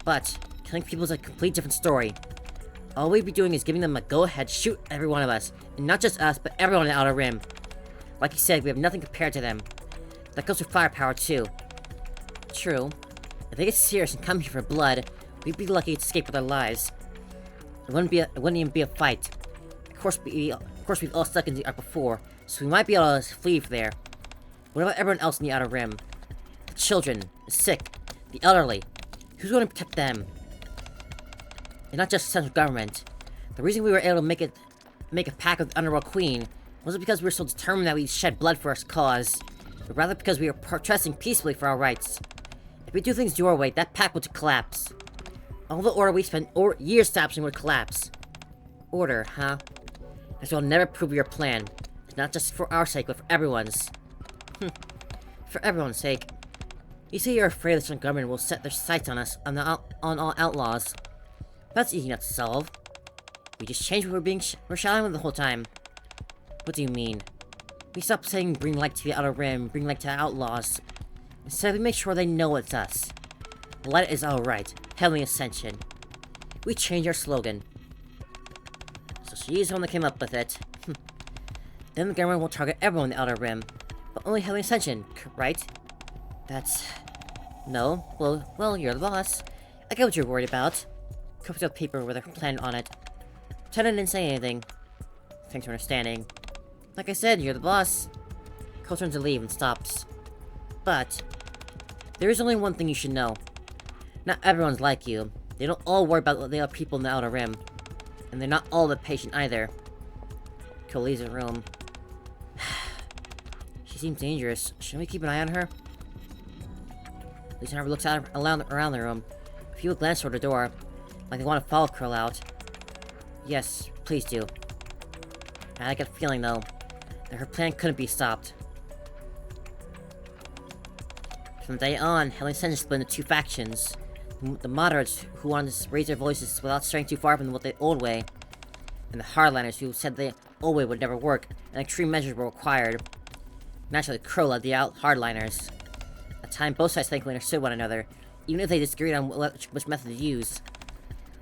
But, killing people is a complete different story. All we'd be doing is giving them a go-ahead shoot every one of us. And not just us, but everyone in the Outer Rim. Like you said, we have nothing compared to them. That goes for firepower, too. True. If they get serious and come here for blood, we'd be lucky to escape with our lives. It wouldn't even be a fight. Of course, we've all stuck in the Ark before, so we might be able to flee from there. What about everyone else in the Outer Rim? The children, the sick, the elderly. Who's going to protect them? And not just the central government. The reason we were able to make a pact with the Underworld Queen wasn't because we were so determined that we'd shed blood for our cause, but rather because we were protesting peacefully for our rights. If we do things your way, that pact would collapse. All the order we spent years establishing would collapse. Order, huh? As we'll never prove your plan. It's not just for our sake, but for everyone's. For everyone's sake. You say you're afraid the central government will set their sights on us, on all outlaws. That's easy enough to solve. We just change what we're shouting with the whole time. What do you mean? We stop saying bring light to the Outer Rim, bring light to the outlaws. Instead, we make sure they know it's us. The light is alright. Heavenly Ascension. We change our slogan. So she's the one that came up with it. Then the government will target everyone in the Outer Rim. But only Heavenly Ascension, right? That's... No. Well, you're the boss. I get what you're worried about. Copied up paper with a plan on it. Pretend I didn't say anything. Thanks for understanding. Like I said, you're the boss. Cole turns to leave and stops. But... there is only one thing you should know. Not everyone's like you. They don't all worry about the other people in the Outer Rim. And they're not all that patient either. Cole leaves the room. She seems dangerous. Shouldn't we keep an eye on her? Lisa Harper looks out around the room. A few glance toward the door, like they want to follow Curl out. Yes, please do. I get a feeling, though, that her plan couldn't be stopped. From the day on, Heavenly Ascension split into two factions. The moderates, who wanted to raise their voices without straying too far from the old way, and the hardliners, who said the old way would never work, and extreme measures were required. Naturally, Crow led the hardliners. At the time, both sides thankfully understood one another, even if they disagreed on which method to use.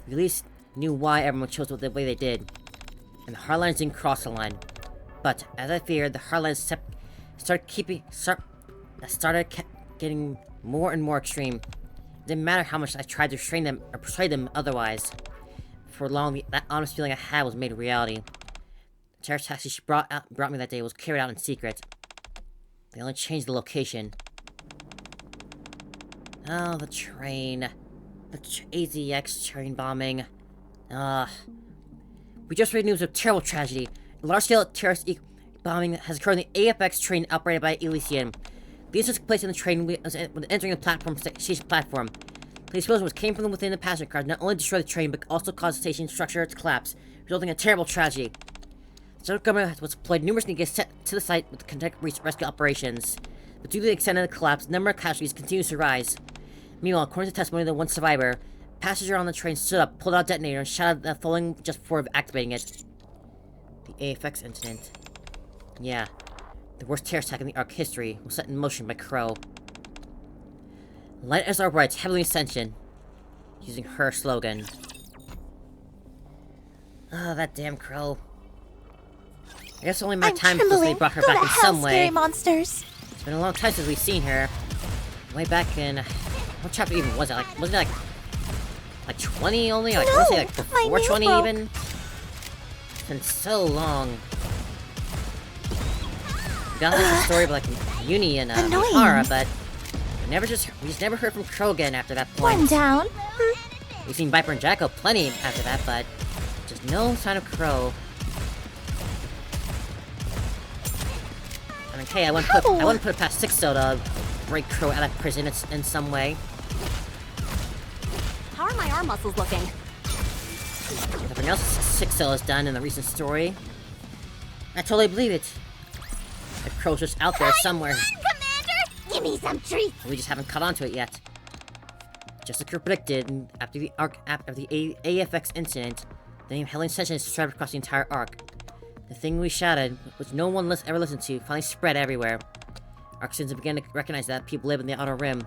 We at least knew why everyone chose the way they did. And the hardliners didn't cross the line. But, as I feared, the hardliners started getting more and more extreme. It didn't matter how much I tried to restrain them or persuade them otherwise. For long, that honest feeling I had was made a reality. terrorist taxi she brought me that day was carried out in secret. They only changed the location. Oh, the train. The AZX train bombing. We just read news of terrible tragedy. A large-scale terrorist bombing has occurred on the AFX train operated by Elysium. The incident took place in the train when entering the station platform. The explosion came from within the passenger car, not only destroyed the train, but also caused the station structure to collapse, resulting in a terrible tragedy. The federal government was deployed numerous Nikke sent to the site with conduct rescue operations. But due to the extent of the collapse, the number of casualties continues to rise. Meanwhile, according to testimony of the one survivor, a passenger on the train stood up, pulled out a detonator, and shouted the following just before activating it. The AFX incident. Yeah. The worst terrorist attack in the ARC history was set in motion by Crow. Light as our bright, Heavenly Ascension. Using her slogan. Oh, that damn Crow. I guess only my time because they brought her back in some way. Scary monsters. It's been a long time since we've seen her. Way back in... What chapter even was it? Wasn't it like 20 only? Like, No, was it like before 20 broke. even? It's been so long. We got the story of like Uni and Annoying. Hara, but we just never heard from Crow again after that point. One down. We've seen Viper and Jacko plenty after that, but just no sign of Crow. I mean, hey, I wouldn't put it past Sixo to break Crow out of prison in some way. How are my arm muscles looking? Nothing else Sixo has done in the recent story. I totally believe it. The Crow's just out there somewhere. Commander! Give me some treats! We just haven't caught on to it yet. Just like you predicted, after the AFX incident, the name Heavenly Ascension is spread across the entire arc. The thing we shouted, which no one ever listened to, finally spread everywhere. Arc citizens began to recognize that people live in the Outer Rim.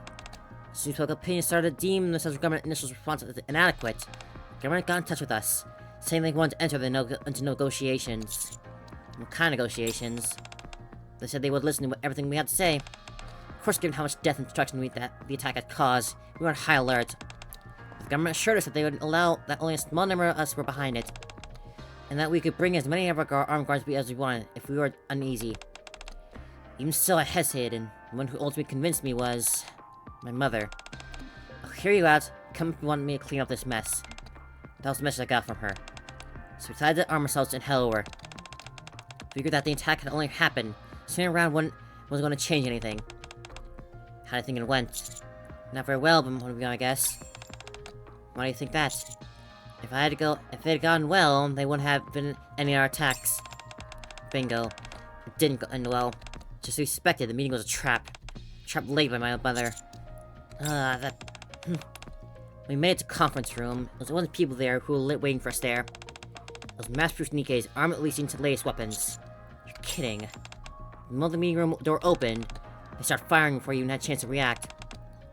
Soon public opinion started to deem the central government initial response as inadequate. The government got in touch with us, saying they wanted to enter into negotiations. What kind of negotiations? They said they would listen to everything we had to say. Of course, given how much death and destruction the attack had caused, we were on high alert. But the government assured us that they would allow that only a small number of us were behind it, and that we could bring as many of our armed guards as we wanted if we were uneasy. Even still, I hesitated, and the one who ultimately convinced me was my mother. I'll hear you out. Come if you want me to clean up this mess. That was the message I got from her. So we decided to arm ourselves and head over. Figured that the attack had only happened. Sitting around wasn't going to change anything. How do you think it went? Not very well, but I guess. Why do you think that? If it had gone well, they wouldn't have been any of our attacks. Bingo. It didn't end well. Just as we expected, the meeting was a trap. Trapped laid by my mother. We made it to conference room. There was only people there who were waiting for us there. Those mass-proof Nikke's armed at least into latest weapons. You're kidding. The moment the meeting room door opened, they started firing before you even had a chance to react.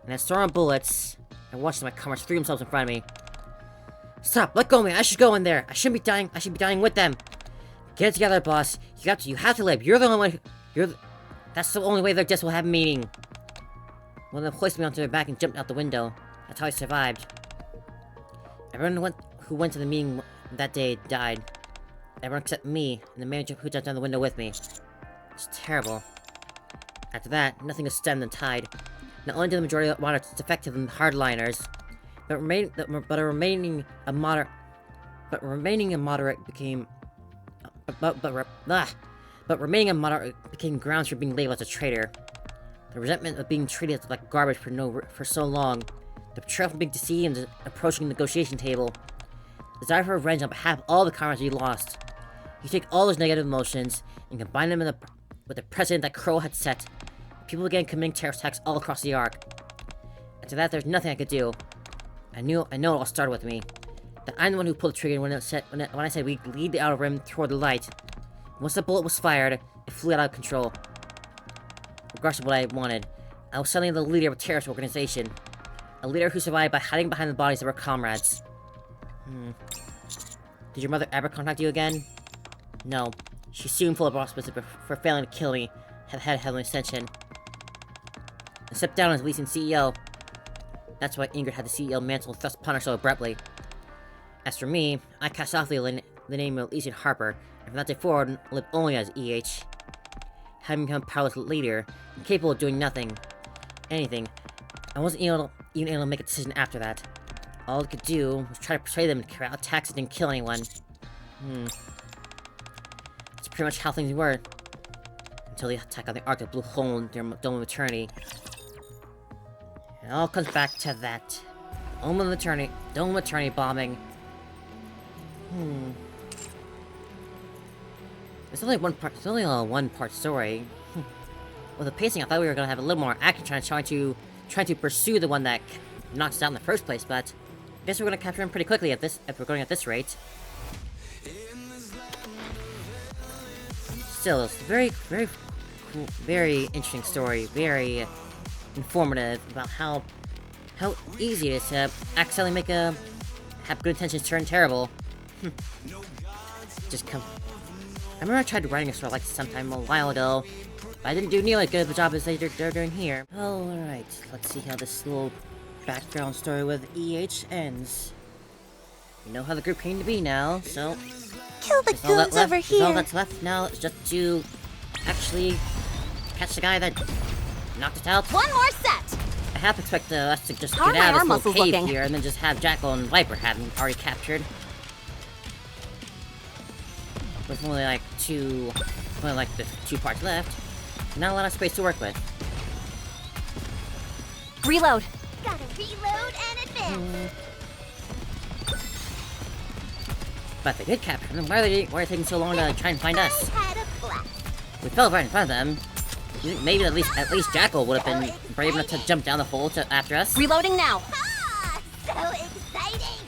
And I saw on bullets, I watched my comrades threw themselves in front of me. Stop! Let go of me! I should go in there! I shouldn't be dying! I should be dying with them! Get it together, boss! You have to live! You're the only one That's the only way their deaths will have meaning! One of them hoisted me onto their back and jumped out the window. That's how I survived. Everyone who went to the meeting that day died. Everyone except me, and the manager who jumped out the window with me. It's terrible. After that, nothing has stemmed the tide. Not only did the majority of the defective and hardliners, but remaining a moderate became grounds for being labeled as a traitor. The resentment of being treated like garbage for so long, the betrayal from being deceived and approaching the negotiation table, the desire for revenge on behalf of all the comrades you lost. You take all those negative emotions and combine them with the precedent that Crow had set. People began committing terrorist attacks all across the arc. After that, there's nothing I could do. I know it all started with me. That I'm the one who pulled the trigger when I said we lead the Outer Rim toward the light. Once the bullet was fired, it flew out of control. Regardless of what I wanted, I was suddenly the leader of a terrorist organization. A leader who survived by hiding behind the bodies of her comrades. Did your mother ever contact you again? No. She's soon full of hospice for failing to kill me, had Heavenly Ascension. I stepped down as leasing CEO. That's why Ingrid had the CEO mantle thrust upon her so abruptly. As for me, I cast off the the name of Elysian Harper, and from that day forward, lived only as EH. Having become a powerless leader, incapable of doing anything, I wasn't even able to make a decision after that. All I could do was try to persuade them to carry out attacks and didn't kill anyone. That's pretty much how things were. Until the attack on the Ark that blew a hole in their Dome of Eternity. It all comes back to that. Dome of Eternity bombing. It's only a one-part story. With the pacing, I thought we were gonna have a little more action trying to pursue the one that knocked us out in the first place, but I guess we're gonna capture him pretty quickly if we're going at this rate. Still, it's a very, very cool, very interesting story, very informative about how easy it is to accidentally have good intentions turn terrible. I remember I tried writing a story like this sometime a while ago, but I didn't do nearly as good of a job as they're doing here. Alright, let's see how this little background story with EH ends. You know how the group came to be now, so... Kill the goons over here! All that's left now is just to actually catch the guy that knocked us out. One more set! I half expect us to just How get are out my of arm this little muscles cave looking? here and then just have Jackal and Viper have him already captured. With only like the 2 parts left. Not a lot of space to work with. Reload. Gotta reload and advance! But if they did capture them, why are they taking so long to try and find us? Had a blast. We fell right in front of them. You think maybe at least Jackal would have been brave enough to jump down the hole after us? Reloading now. Ah! So exciting!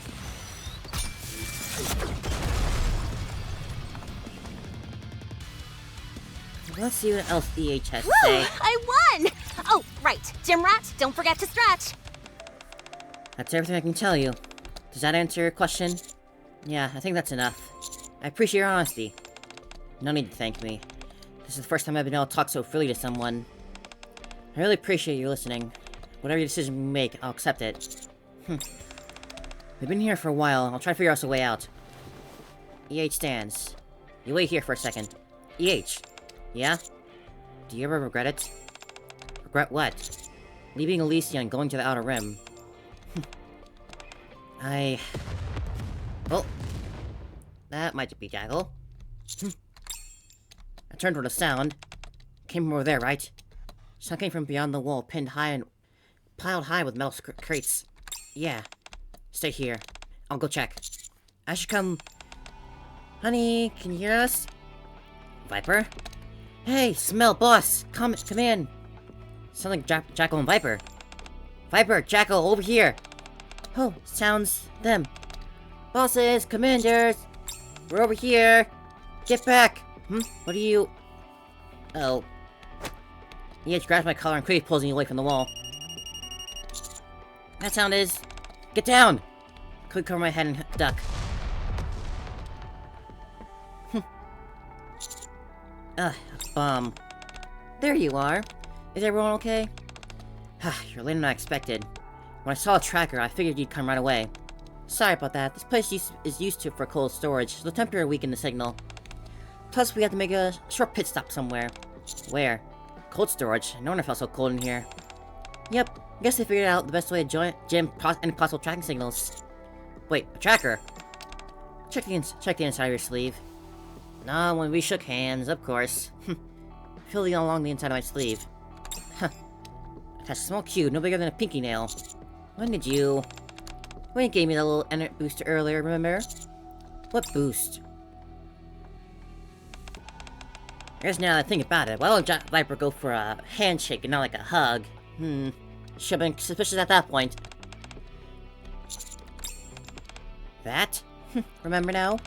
Let's see what else EH has to Woo! say. I won! Oh, right. Gym rat, don't forget to stretch. That's everything I can tell you. Does that answer your question? Yeah, I think that's enough. I appreciate your honesty. No need to thank me. This is the first time I've been able to talk so freely to someone. I really appreciate you listening. Whatever your decision you make, I'll accept it. We've been here for a while, and I'll try to figure out a way out. EH stands. You wait here for a second. EH. Yeah? Do you ever regret it? Regret what? Leaving Elysia and going to the Outer Rim. Well, that might be Jackal. I turned toward a sound. Came from over there, right? Sound came from beyond the wall, pinned high and piled high with metal crates. Yeah. Stay here. I'll go check. I should come... Honey, can you hear us? Viper? Hey, smell, boss! Come in! Sound like Jackal and Viper. Viper, Jackal, over here! Oh, sounds them. Bosses, commanders! We're over here! Get back! What are you... Oh. EH grabs my collar and quickly pulls me away from the wall. That sound is... Get down! Quick cover my head and duck. Ugh, a bomb. There you are. Is everyone okay? You're later than I expected. When I saw a tracker, I figured you'd come right away. Sorry about that. This place is used to for cold storage, so the temperature weakened the signal. Plus, we had to make a short pit stop somewhere. Where? Cold storage. No wonder it felt so cold in here. Yep. Guess they figured out the best way to jam any possible tracking signals. Wait, a tracker? Check the inside of your sleeve. No, when we shook hands, of course. Feel it along the inside of my sleeve. Attached a small cube, no bigger than a pinky nail. When you gave me that little energy booster earlier, remember? What boost? I guess now that I think about it, why don't Viper go for a handshake and not like a hug? Should've been suspicious at that point. That? Remember now?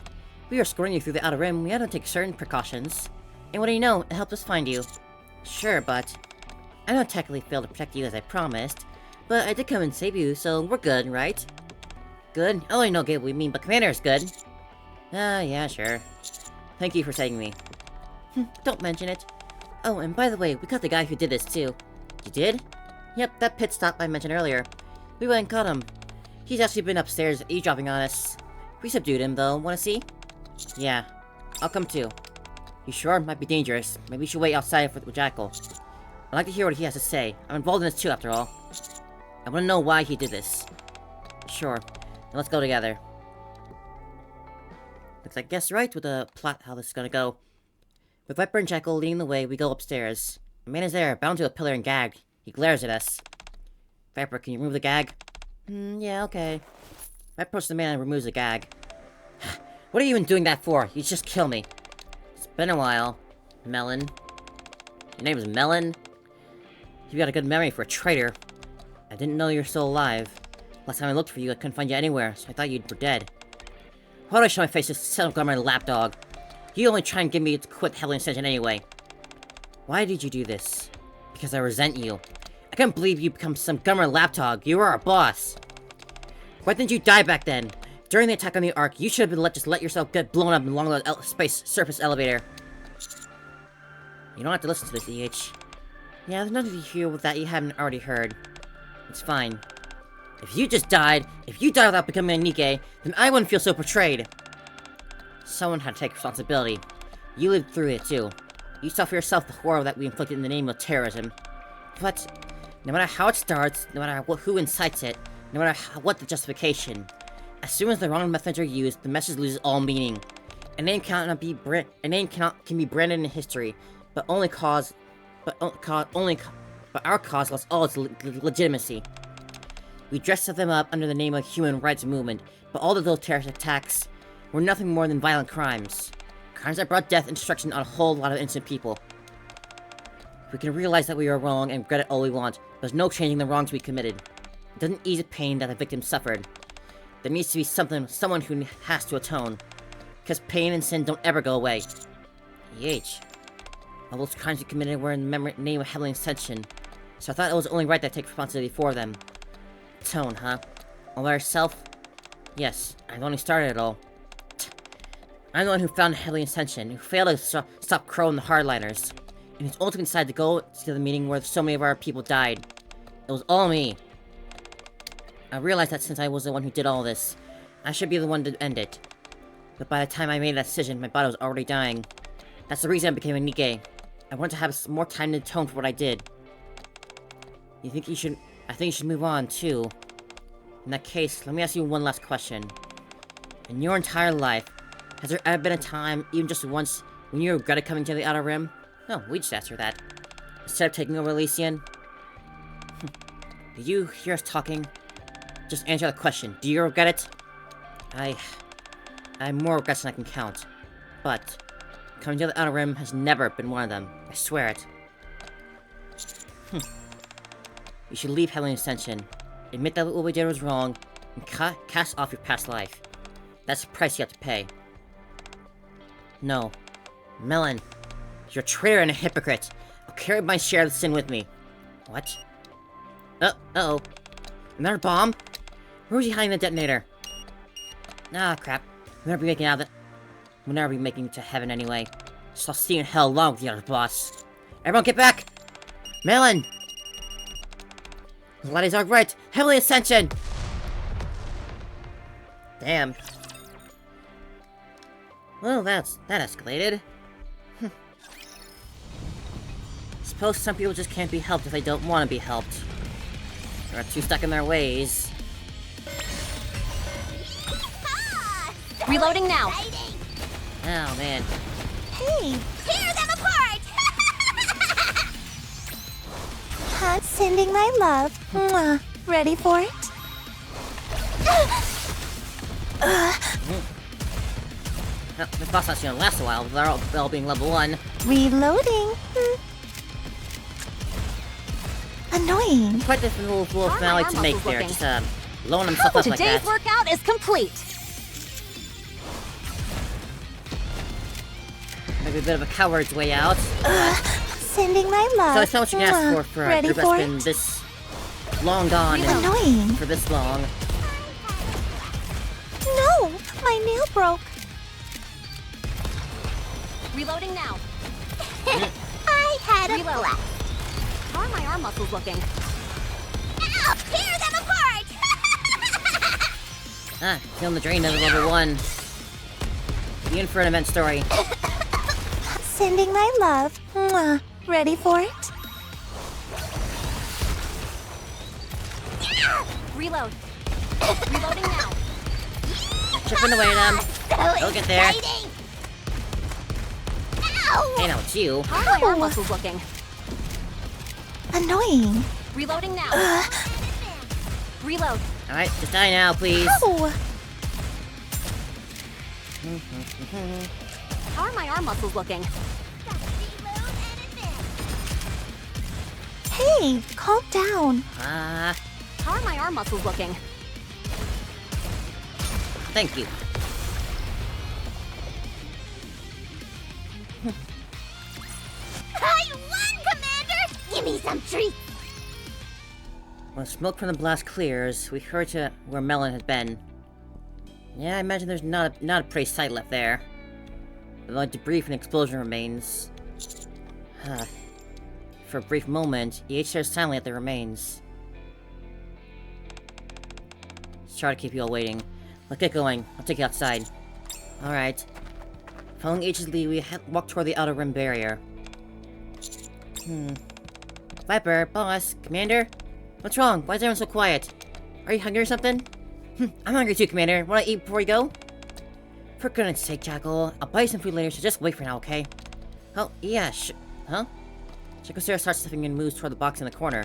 We were escorting you through the Outer Rim, we had to take certain precautions. And what do you know, it helped us find you. Sure, but... I don't technically fail to protect you as I promised, but I did come and save you, so we're good, right? Good? I only know what we mean, but Commander is good. Yeah, sure. Thank you for saving me. Don't mention it. Oh, and by the way, we caught the guy who did this too. You did? Yep, that pit stop I mentioned earlier. We went and caught him. He's actually been upstairs eavesdropping on us. We subdued him, though. Wanna see? Yeah, I'll come too. You sure? Might be dangerous. Maybe we should wait outside with Jackal. I'd like to hear what he has to say. I'm involved in this too, after all. I want to know why he did this. Sure. Then let's go together. Looks like I guessed right with the plot how this is gonna go. With Viper and Jackal leading the way, we go upstairs. A man is there, bound to a pillar and gagged. He glares at us. Viper, can you remove the gag? Yeah, okay. I approach the man and removes the gag. What are you even doing that for? You just kill me. It's been a while. Melon. Your name is Melon? You've got a good memory for a traitor. I didn't know you were still alive. Last time I looked for you, I couldn't find you anywhere, so I thought you were dead. Why do I show my face to son of my lapdog? You only try and get me to quit Heavenly Ascension anyway. Why did you do this? Because I resent you. I can't believe you become some gummer lapdog. You were our boss. Why didn't you die back then? During the attack on the Ark, you should have been just let yourself get blown up along the space surface elevator. You don't have to listen to this, EH. Yeah, there's nothing to hear with that you haven't already heard. It's fine. If you just died, if you died without becoming a Nikke, then I wouldn't feel so betrayed. Someone had to take responsibility. You lived through it too. You saw for yourself the horror that we inflicted in the name of terrorism. But no matter how it starts, no matter who incites it, no matter what the justification, as soon as the wrong methods are used, the message loses all meaning. A name can be branded in history, but our cause lost all its legitimacy. We dressed them up under the name of human rights movement, but all of those terrorist attacks were nothing more than violent crimes. Crimes that brought death and destruction on a whole lot of innocent people. We can realize that we are wrong and regret it all we want, but there's no changing the wrongs we committed. It doesn't ease the pain that the victim suffered. There needs to be someone who has to atone. Because pain and sin don't ever go away. EH. All those crimes we committed were in the name of Heavenly Ascension, so I thought it was only right that I take responsibility for them. Atone, huh? All by herself? Yes, I'm the one who started it all. I'm the one who found Heavenly Ascension, who failed to stop Crow and the Hardliners, and who's ultimately decided to go to the meeting where so many of our people died. It was all me. I realized that since I was the one who did all this, I should be the one to end it. But by the time I made that decision, my body was already dying. That's the reason I became a Nikke. I wanted to have more time to atone for what I did. I think you should move on, too. In that case, let me ask you one last question. In your entire life, has there ever been a time, even just once, when you regretted coming to the Outer Rim? No, we just answered that. Instead of taking over Elysian? Did you hear us talking? Just answer the question. Do you regret it? I have more regrets than I can count. But coming to the Outer Rim has never been one of them. I swear it. You should leave Heavenly Ascension. Admit that what we did was wrong, and cast off your past life. That's the price you have to pay. No. Melon. You're a traitor and a hypocrite. I'll carry my share of the sin with me. What? Uh-oh. Another bomb? Where was he hiding the detonator? Ah, crap. We'll never be making out of it. We'll never be making it to heaven anyway. So I'll see you in hell along with the other boss. Everyone get back! Melon! The ladies are right! Heavenly Ascension! Damn. Well, that escalated. Suppose some people just can't be helped if they don't want to be helped. They're too stuck in their ways. Reloading now. Oh, man. Hey, Tear them apart! sending my love. Mwah. Ready for it? Well, this boss not gonna last a while, they're all being level 1. Reloading. Annoying. Quite a little finale to make there, just blowing himself up like that. Today's workout is complete. Maybe a bit of a coward's way out. Sending my love. So it's not what you can ask for a Ready group for that's been it? this long gone and Annoying. for this long. No, my nail broke. Reloading now. I had a Reload. blast. How are my arm muscles looking? Ow! Tear them apart! Feeling the drain of level 1. be in for an immense story. Sending my love. Mwah. Ready for it? Reload. Reloading now. Chipping away at them. So They'll get there. exciting. Ow! Hey, now it's you. How are my arm muscles looking? Annoying. Reloading now. Reload. Alright, just die now, please. Ow! How are my arm muscles looking? Hey, calm down. Ah, How are my arm muscles looking? thank you. I won, Commander! Give me some treats! When smoke from the blast clears, we hurry to where Melon had been. Yeah, I imagine there's not a pretty sight left there. But like debris from the explosion remains. For a brief moment, EH stares silently at the remains. Sorry to keep you all waiting. Let's get going. I'll take you outside. Alright. Following H's lead, we walk toward the outer rim barrier. Viper, boss, commander? What's wrong? Why is everyone so quiet? Are you hungry or something? I'm hungry too, Commander. Wanna eat before we go? For goodness sake, Jackal. I'll buy you some food later, so just wait for now, okay? Oh, yeah, huh? Jackal starts sniffing and moves toward the box in the corner.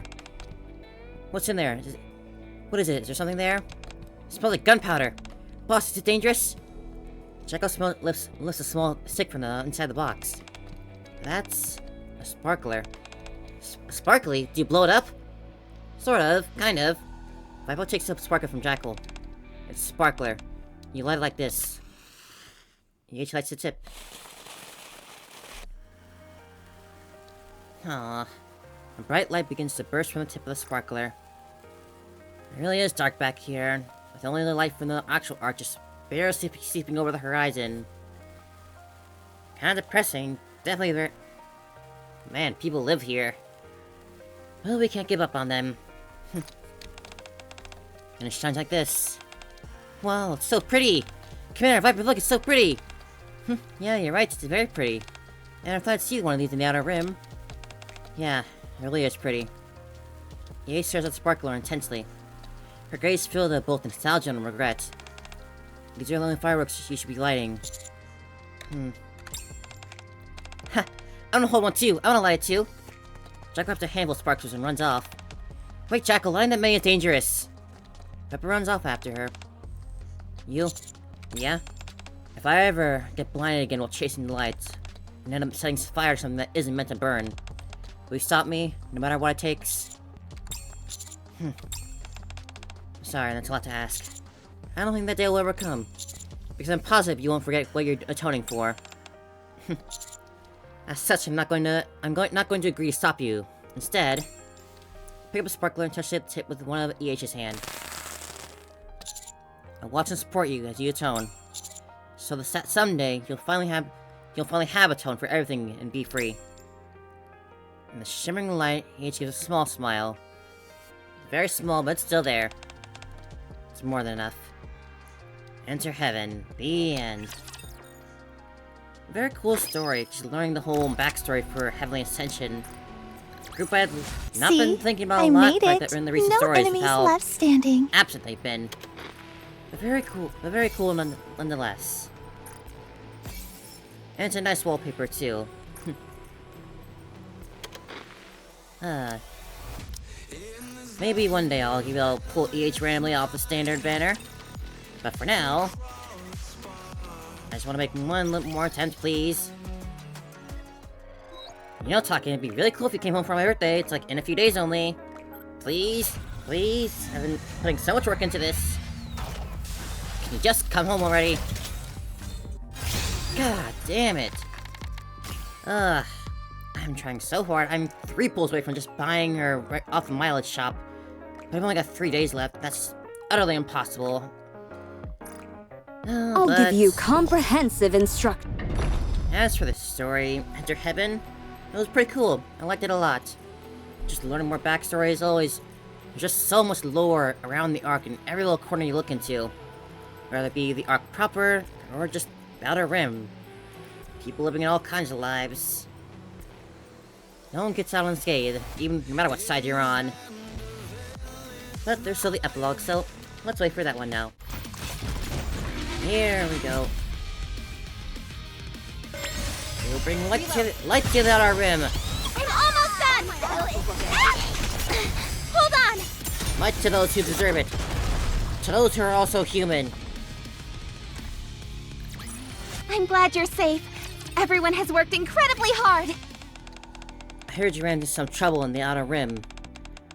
What's in there? What is it? Is there something there? It smells like gunpowder. Boss, is it dangerous? Jackal lifts a small stick from the inside the box. That's a sparkler. Sparkly? Do you blow it up? Sort of, kind of. Viper takes up sparkler from Jackal. It's sparkler. You light it like this. EH lights the tip. Aww. A bright light begins to burst from the tip of the sparkler. It really is dark back here, with only the light from the actual arc just barely seeping over the horizon. Kinda depressing. Definitely very... Man, people live here. Well, we can't give up on them. And it shines like this. Wow, it's so pretty! Commander, Viper, look, it's so pretty! Yeah, you're right, it's very pretty. And I thought I'd see one of these in the outer rim. Yeah, it really is pretty. EH stares at the sparkler intensely. Her gaze filled with both nostalgia and regret. These are the only fireworks you should be lighting. Ha! I wanna hold one too! I wanna light it too! Jackal grabs a handful of sparklers and runs off. Wait, Jackal, lighting that many is dangerous! Pepper runs off after her. You? Yeah? If I ever get blinded again while chasing the lights, and end up setting fire to something that isn't meant to burn, will you stop me, no matter what it takes? Sorry, that's a lot to ask. I don't think that day will ever come. Because I'm positive you won't forget what you're atoning for. As such, I'm not going to agree to stop you. Instead, pick up a sparkler and touch the tip with one of EH's hand. I'll watch and support you as you atone. So that someday you'll finally have atone for everything and be free. In the shimmering light, EH gives a small smile. Very small, but still there. It's more than enough. Enter heaven. The end. Very cool story, just learning the whole backstory for Heavenly Ascension. A group I had not been thinking about a lot in the recent stories with how left standing. absent they've been. But very cool nonetheless. And it's a nice wallpaper too. Maybe one day I'll pull EH randomly off the standard banner. But for now, I just want to make one little more attempt, please. You know, talking, it'd be really cool if you came home for my birthday. It's like in a few days only. Please, please. I've been putting so much work into this. Can you just come home already? God damn it. I'm trying so hard. I'm 3 pulls away from just buying her right off the mileage shop. But I've only got 3 days left. That's utterly impossible. I'll give you comprehensive instruction. As for the story, Enter Heaven, it was pretty cool. I liked it a lot. Just learning more backstory as always. There's just so much lore around the Ark in every little corner you look into. Whether it be the Ark proper, or just Outer Rim. People living in all kinds of lives. No one gets out unscathed, even no matter what side you're on. But there's still the epilogue, so let's wait for that one now. Here we go. We'll bring light to the Outer Rim. I'm almost done! Hold on! Light to those who deserve it. To those who are also human. I'm glad you're safe. Everyone has worked incredibly hard. I heard you ran into some trouble in the Outer Rim.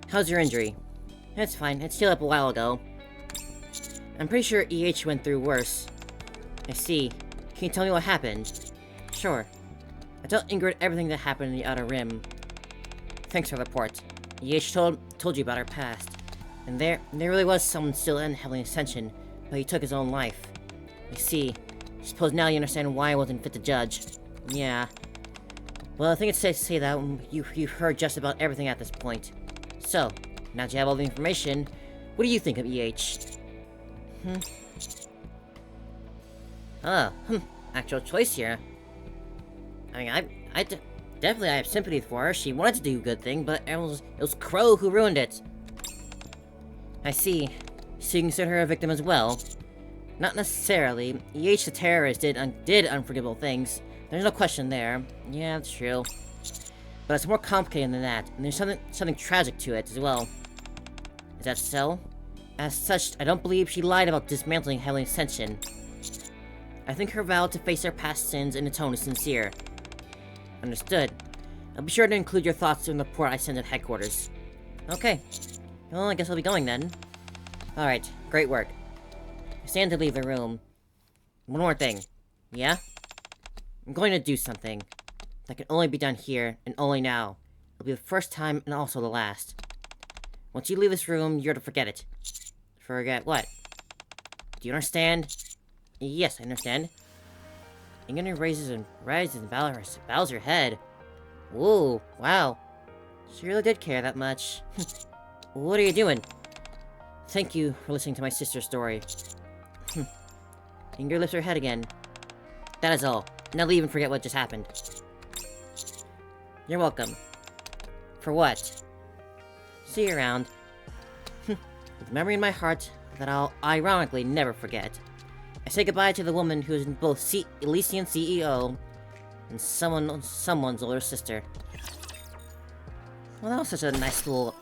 How's your injury? It's fine. It's healed up a while ago. I'm pretty sure EH went through worse. I see. Can you tell me what happened? Sure. I told Ingrid everything that happened in the Outer Rim. Thanks for the report. EH told you about her past. And there really was someone still in Heavenly Ascension, but he took his own life. I see. Suppose now you understand why I wasn't fit to judge. Yeah. Well, I think it's safe to say that you've heard just about everything at this point. So, now that you have all the information, what do you think of EH? Actual choice here. I mean, definitely I have sympathy for her. She wanted to do a good thing, but it was Crow who ruined it. I see. So you consider her a victim as well? Not necessarily. EH the terrorist did unforgivable things. There's no question there. Yeah, that's true. But it's more complicated than that, and there's something tragic to it as well. Is that so? As such, I don't believe she lied about dismantling Heavenly Ascension. I think her vow to face her past sins and atone is sincere. Understood. I'll be sure to include your thoughts in the report I send at headquarters. Okay. Well, I guess I'll be going then. Alright, great work. I stand to leave the room. One more thing. Yeah? I'm going to do something that can only be done here, and only now. It'll be the first time, and also the last. Once you leave this room, you're to forget it. Forget what? Do you understand? Yes, I understand. Ingrid rises and bows her head. Whoa, wow. She really did care that much. What are you doing? Thank you for listening to my sister's story. Ingrid lifts her head again. That is all. Now leave and forget what just happened. You're welcome. For what? See you around. With a memory in my heart that I'll ironically never forget. I say goodbye to the woman who is both Elysian CEO and someone's older sister. Well, that was such a nice little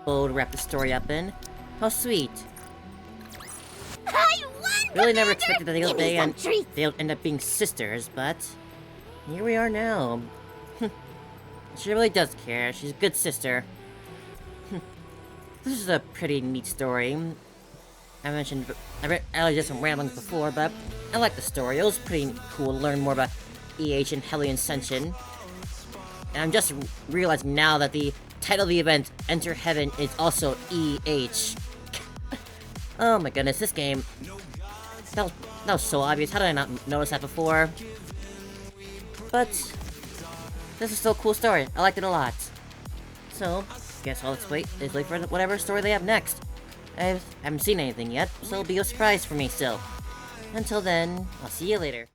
bow to wrap the story up in. How sweet. I won, Really never Commander! expected that Give me some treats. they'll end up being sisters, but here we are now. She really does care. She's a good sister. This is a pretty neat story. I already did some ramblings before, but I like the story. It was pretty cool to learn more about EH and Heavenly Ascension. And I'm just realizing now that the title of the event, Enter Heaven, is also EH. Oh my goodness, this game. That was so obvious. How did I not notice that before? But this is still a cool story. I liked it a lot. So, guess I'll wait for whatever story they have next. I haven't seen anything yet, so it'll be a surprise for me still. Until then, I'll see you later.